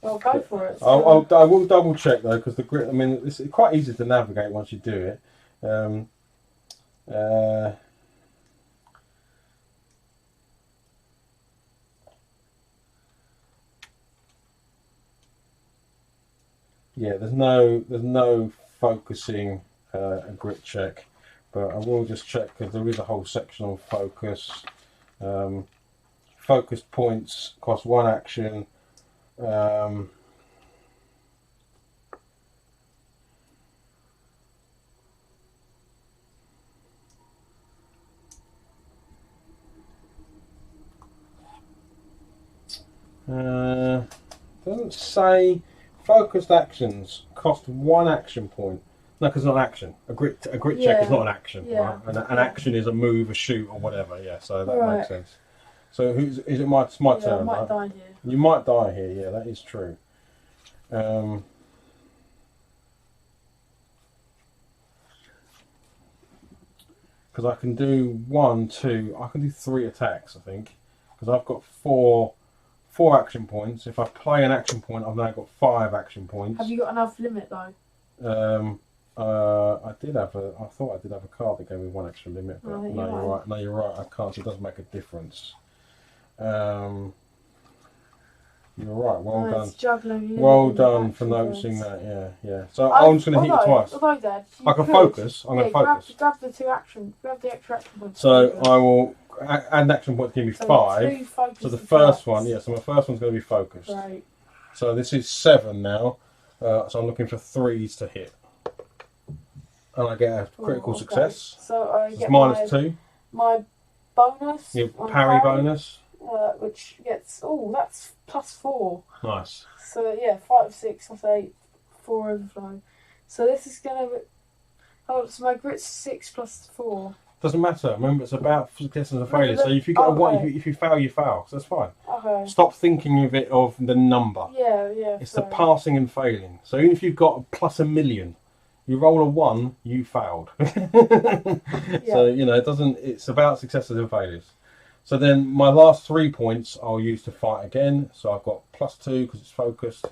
Well, go for it. I will double check though because the grit. I mean, it's quite easy to navigate once you do it. Yeah, there's no focusing a grit check. but I will just check because there is a whole section on focus. Focused points cost 1 action. Doesn't say focused actions cost 1 action point. No, because it's not an action. A grit check is not an action. Yeah. Right? An action is a move, a shoot, or whatever. Yeah, so that Right. makes sense. So is it my turn? I might Right? die here. You might die here. Yeah, that is true. Because I can do 1, 2. I can do 3 attacks. I think because I've got four action points. If I play an action point, I've now got 5 action points. Have you got enough limit though? I did have I thought I did have a card that gave me 1 extra limit, but I think no, you're you're right. right. No, you're right. I can't. So it doesn't make a difference. You're right. Well No, done. it's juggling limit Well and done for action noticing points. that. Yeah. So I'm just going to hit you twice. Although, Dad, you I can could- focus. I'm going to focus. Grab the 2 action. Grab the extra action points. So I will add an action point to give me So 5. 2 focus So the attacks. first one, yeah. So my first one's going to be focused. Right. So this is 7 now. So I'm looking for 3s to hit, and I get a critical Okay. success. So I It's get minus 2. my bonus. Your on parry bonus. Which gets that's +4. Nice. So yeah, 5, 6, plus 8, 4 overflow. So this is gonna be. Oh, so my grit's 6 plus 4. Doesn't matter. Remember, it's about successes and No, failures. but So if you get a 1, okay. if you fail, you fail. So that's fine. Okay. Stop thinking of it of the number. Yeah. It's the fair. passing and failing. So even if you've got a +1,000,000, you roll a 1, you failed. So it doesn't. It's about successes and failures. So then my last 3 points I'll use to fight again. So I've got +2 because it's focused,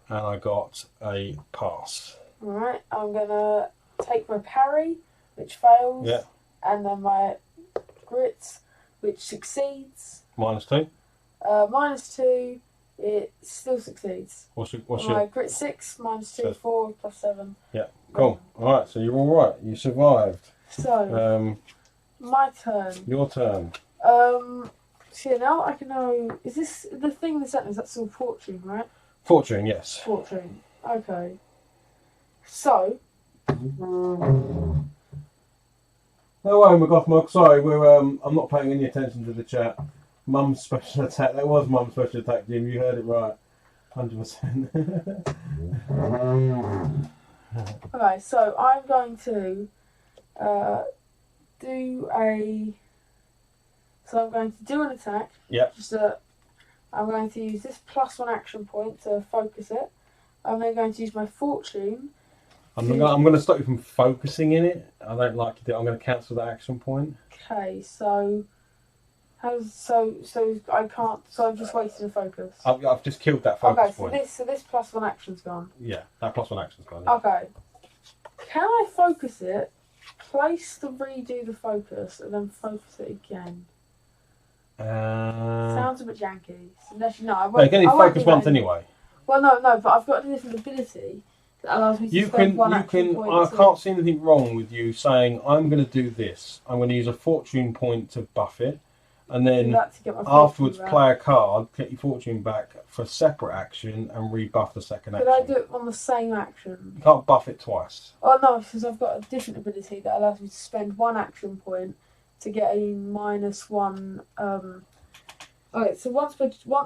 and I got a pass. Alright, I'm gonna take my parry, which fails. Yeah. And then my grit, which succeeds. -2. -2, it still succeeds. What's My your? grit 6, -2, So- 4, plus 7. Yeah. Cool. All right. So you're all right. You survived. So, my turn. Your turn. So yeah, now I can know. Is this the thing in the sentence? That's all fortune, right? Fortune. Yes. Fortune. Okay. So, Hello, McGothmog. Sorry, I'm not paying any attention to the chat. Mum's special attack. That was Mum's special attack, Jim. You heard it right. 100%. okay. So I'm going to do a. So I'm going to do an attack. Yep. I'm going to use this +1 action point to focus it. I'm then going to use my fortune. I'm going to stop you from focusing in it. I don't like to do it. I'm going to cancel that action point. Okay, so I can't. So I've just wasted a focus. I've just killed that focus Okay, point. so this +1 action's gone. Yeah, that +1 action's gone. Yeah. Okay, can I focus it? Place to redo the focus and then focus it again. Sounds a bit janky. Unless you know, I No, you can only I won't focus do that once anyway. Well, no, but I've got a different ability that allows me to You spend can. one You action can. point. I to- can't see anything wrong with you saying I'm going to do this. I'm going to use a fortune point to buff it, and do then that to get my fortune afterwards back. play a card, get your fortune back for a separate action, and rebuff the second Could action. I do it on the same action? You can't buff it twice. Oh no, because I've got a different ability that allows me to spend one action point to get a -1. Okay, so once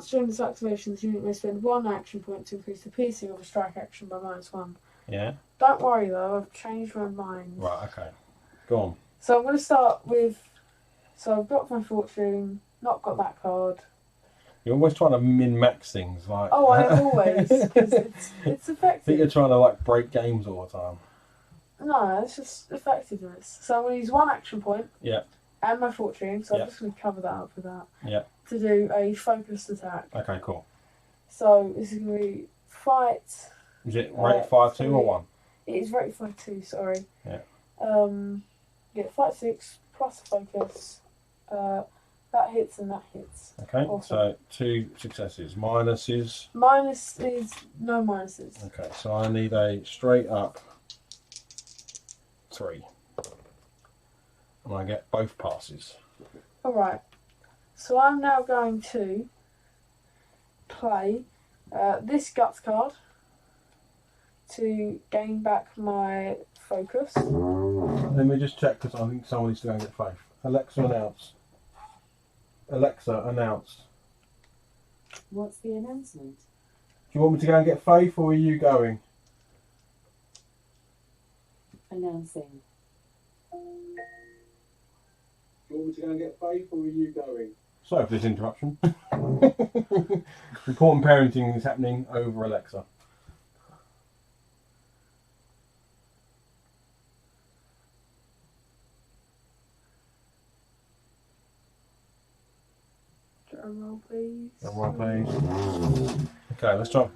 during this activation, the unit may spend one action point to increase the piercing of a strike action by -1. Yeah. Don't worry though, I've changed my mind. Right. Okay. Go on. So I'm going to start with. So I've got my fortune, not got that card. You're always trying to min-max things, like. Oh, I always, because it's I think you're effective. trying to break games all the time. No, it's just effectiveness. So I'm going to use one action point. Yeah. And my fortune, so Yeah. I'm just going to cover that up with that. Yeah. To do a focused attack. Okay. Cool. So this is going to be fight. Is it rate 5-2 or 1? It is rated 5-2, sorry. Yeah. Yeah, fight 6 plus focus. That hits and that hits. Okay. Awesome. So 2 successes. Minuses. Minus is no minuses. Okay. So I need a straight up 3. and I get both passes. Alright, so I'm now going to play this Guts card to gain back my focus. Let me just check because I think someone needs to go and get Faith. Alexa, announce. Alexa, announce. What's the announcement? Do you want me to go and get Faith, or are you going? Announcing. Do you want me to go and get Faith, or are you going? Sorry for this interruption. Important parenting is happening over Alexa. Drum roll, please. Drum roll, please. Okay, let's try.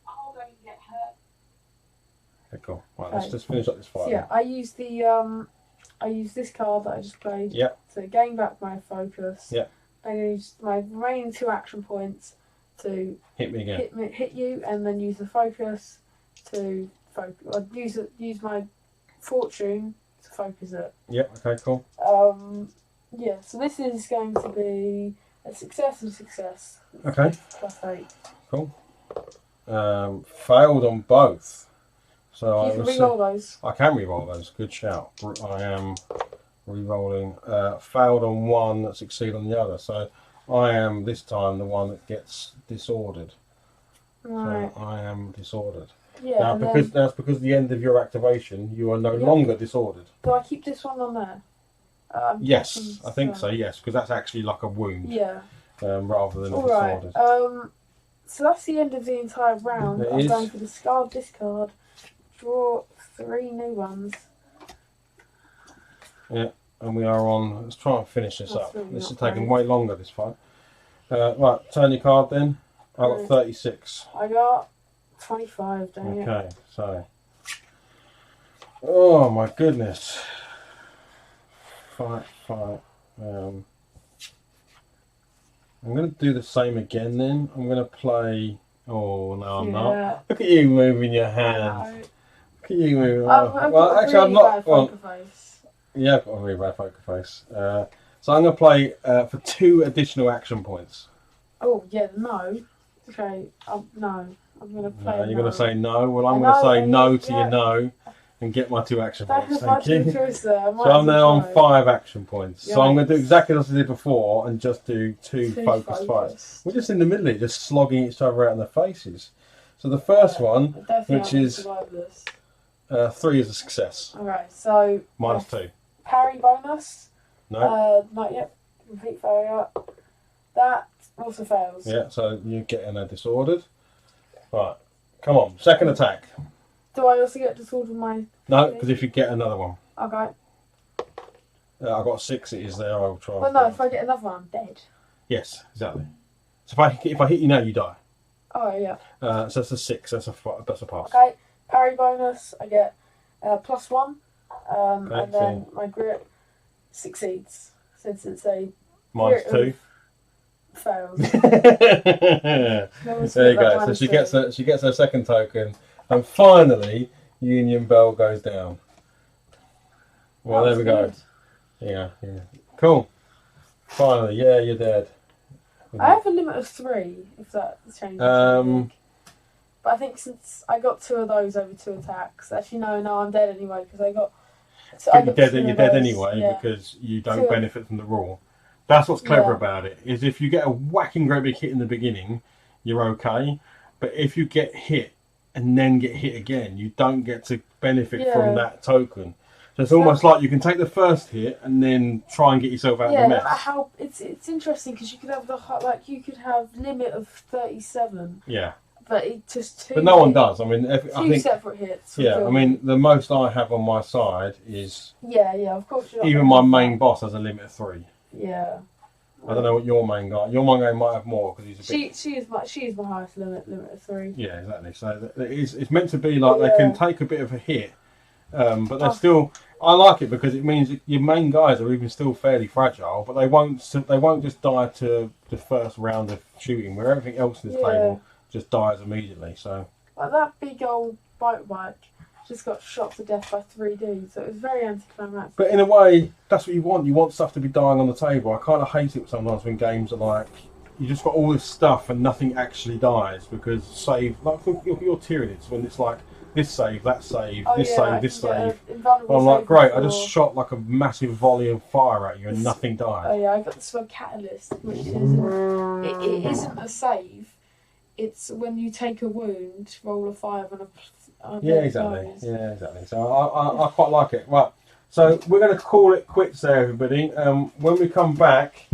I'll go and get her. Okay, cool. Right, let's Okay. just finish up this fight. So yeah, I use this card that I just played. Yep. To gain back my focus. Yep. I use my remaining 2 action points to Hit me again. hit you, and then use the focus to focus. I'd use my fortune to focus it. Yep. Okay, cool. Yeah. So this is going to be a success and success. Okay. +8. Cool. Failed on both. So You can I was. reroll those. I can re-roll those. Good shout. I am re-rolling. Failed on one, succeed on the other. So I am this time the one that gets disordered. Right. So I am disordered. Yeah. Now, and because then, that's because the end of your activation, you are no Yep. longer disordered. do I keep this one on there? Yes, guessing I think so. Yes, because that's actually like a wound Yeah. rather than a All right. disordered. So that's the end of the entire round. It I'm is. going to discard this card, draw 3 new ones. Yeah, and we are on. Let's try and finish this That's up. really This not is taking great. way longer. This fight. Right, turn your card then. I got Right. 36. I got 25, dang it. Okay, so. Oh my goodness. Fight. I'm going to do the same again then. I'm going to play. Oh, no, I'm not. Yeah. Look at you moving your hand. No. Look at you moving. I've Well, got actually, a really I'm not. bad Well, poker face. yeah, I've got a really bad poker face. So I'm going to play for 2 additional action points. Oh, yeah, no. Okay, no. I'm going to play. You're going no. to say no. Well, I'm I going to know, say and no you- to yeah. your no and get my 2 action That points. was my Thank you. choice there. I might So I'm as now well on try. 5 action points. So I'm going to do Yikes. exactly as I did before and just do 2 Two focus fights. focused. We're just in the middle of it, just slogging each other out in the faces. So the first one, I don't think which I can is survive this. 3 is a success. Alright, so Minus 2. parry bonus. No? Not yet. Complete failure. That also fails. Yeah, so you're getting a disordered. Right, come on, second attack. Do I also get disordered my... No, because if you get another one. Okay. I got 6, it is there, I will try. Well, no, if I get another one, I'm dead. Yes, exactly. So if I hit you now, you die. Oh, yeah. So that's a 6, that's a pass. Okay. Parry bonus, I get +1. Okay, and then my grit succeeds. Since it's a Minus grit 2. fails. There No you one's got that go. So minus she 2. gets her second token, and finally, Union Bell goes down. Well, there That's we go. good. Yeah. Cool. Finally, yeah, you're dead. I have a limit of 3, if that changes. anything. But I think since I got 2 of those over 2 attacks, actually no, I'm dead anyway because I got. So I But got 2 you're of dead those, anyway yeah. because you don't Two. benefit from the rule. That's what's clever Yeah. about it. Is if you get a whacking great big hit in the beginning, you're okay. But if you get hit and then get hit again, you don't get to benefit from Yeah. that token. So it's almost like you can take the first hit and then try and get yourself out of Yeah, the no mess. matter how it's interesting because you could have you could have limit of 37, Yeah, but it just 2. but no one does. I mean, I 2 think. separate hits. would Yeah, kill I me. mean, the most I have on my side is Yeah, of course. You're not even gonna my have main that. boss has a limit of 3. Yeah. I don't know what your main guy. Your main guy might have more because he's a bit. She is my highest limit of 3. Yeah, exactly. So it's meant to be like they can Yeah. take a bit of a hit, but they're Oh. still. I like it because it means that your main guys are even still fairly fragile, but they won't just die to the first round of shooting, where everything else in this Yeah. table just dies immediately. So Like that big old motorbike, just got shot to death by 3 dudes. So it was very anticlimactic. But in a way, that's what you want. You want stuff to be dying on the table. I kind of hate it sometimes when games are like, you just got all this stuff and nothing actually dies because save, like your Tyranids, when it's like this save, that save, this save, this save. I'm like, great, I just shot like a massive volley of fire at you and nothing died. Oh yeah, I got the Sword Catalyst, which isn't, it isn't a save. It's when you take a wound, roll a 5 and a yeah, exactly. Yeah, exactly. So I quite like it. Right, so we're going to call it quits there, everybody. When we come back,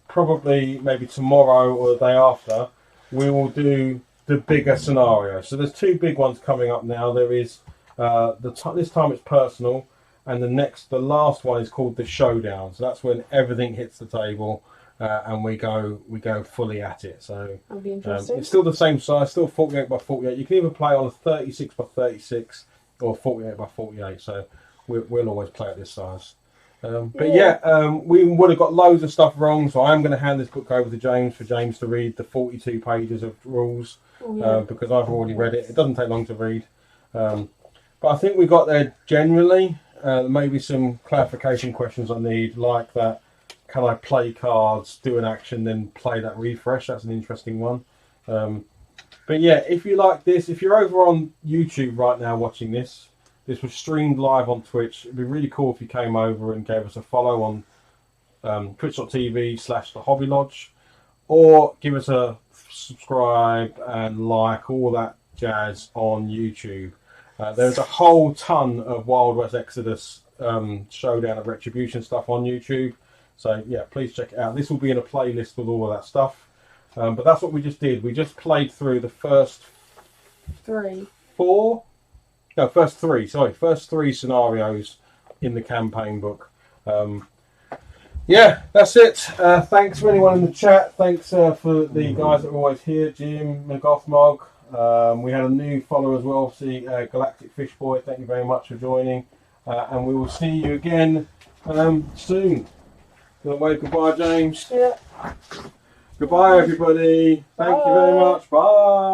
probably maybe tomorrow or the day after, we will do the bigger scenario. So there's 2 big ones coming up now. There is this time it's personal, and the last one is called the Showdown. So that's when everything hits the table. And we go fully at it. So that'll be interesting. It's still the same size, still 48 by 48. You can either play on a 36 by 36 or 48 by 48. So we'll always play at this size. But we would have got loads of stuff wrong. So I'm going to hand this book over to James for James to read the 42 pages of rules because I've already read it. It doesn't take long to read. But I think we got there generally. Maybe some clarification questions I need, like that. Can I play cards, do an action, then play that refresh? That's an interesting one. But yeah, if you like this, if you're over on YouTube right now watching this was streamed live on Twitch. It'd be really cool if you came over and gave us a follow on twitch.tv/The Hobby Lodge, or give us a subscribe and like, all that jazz on YouTube. There's a whole ton of Wild West Exodus Showdown and Retribution stuff on YouTube. So yeah, please check it out. This will be in a playlist with all of that stuff. But that's what we just did. We just played through the first 3 scenarios in the campaign book. Yeah, that's it. Thanks for anyone in the chat. Thanks for the guys that are always here, Jim, McGothmog. We had a new follower as well, obviously, Galactic Fish Boy. Thank you very much for joining. And we will see you again soon. Gonna wave goodbye, James. Yeah. Goodbye, everybody. Thank you very much. Bye.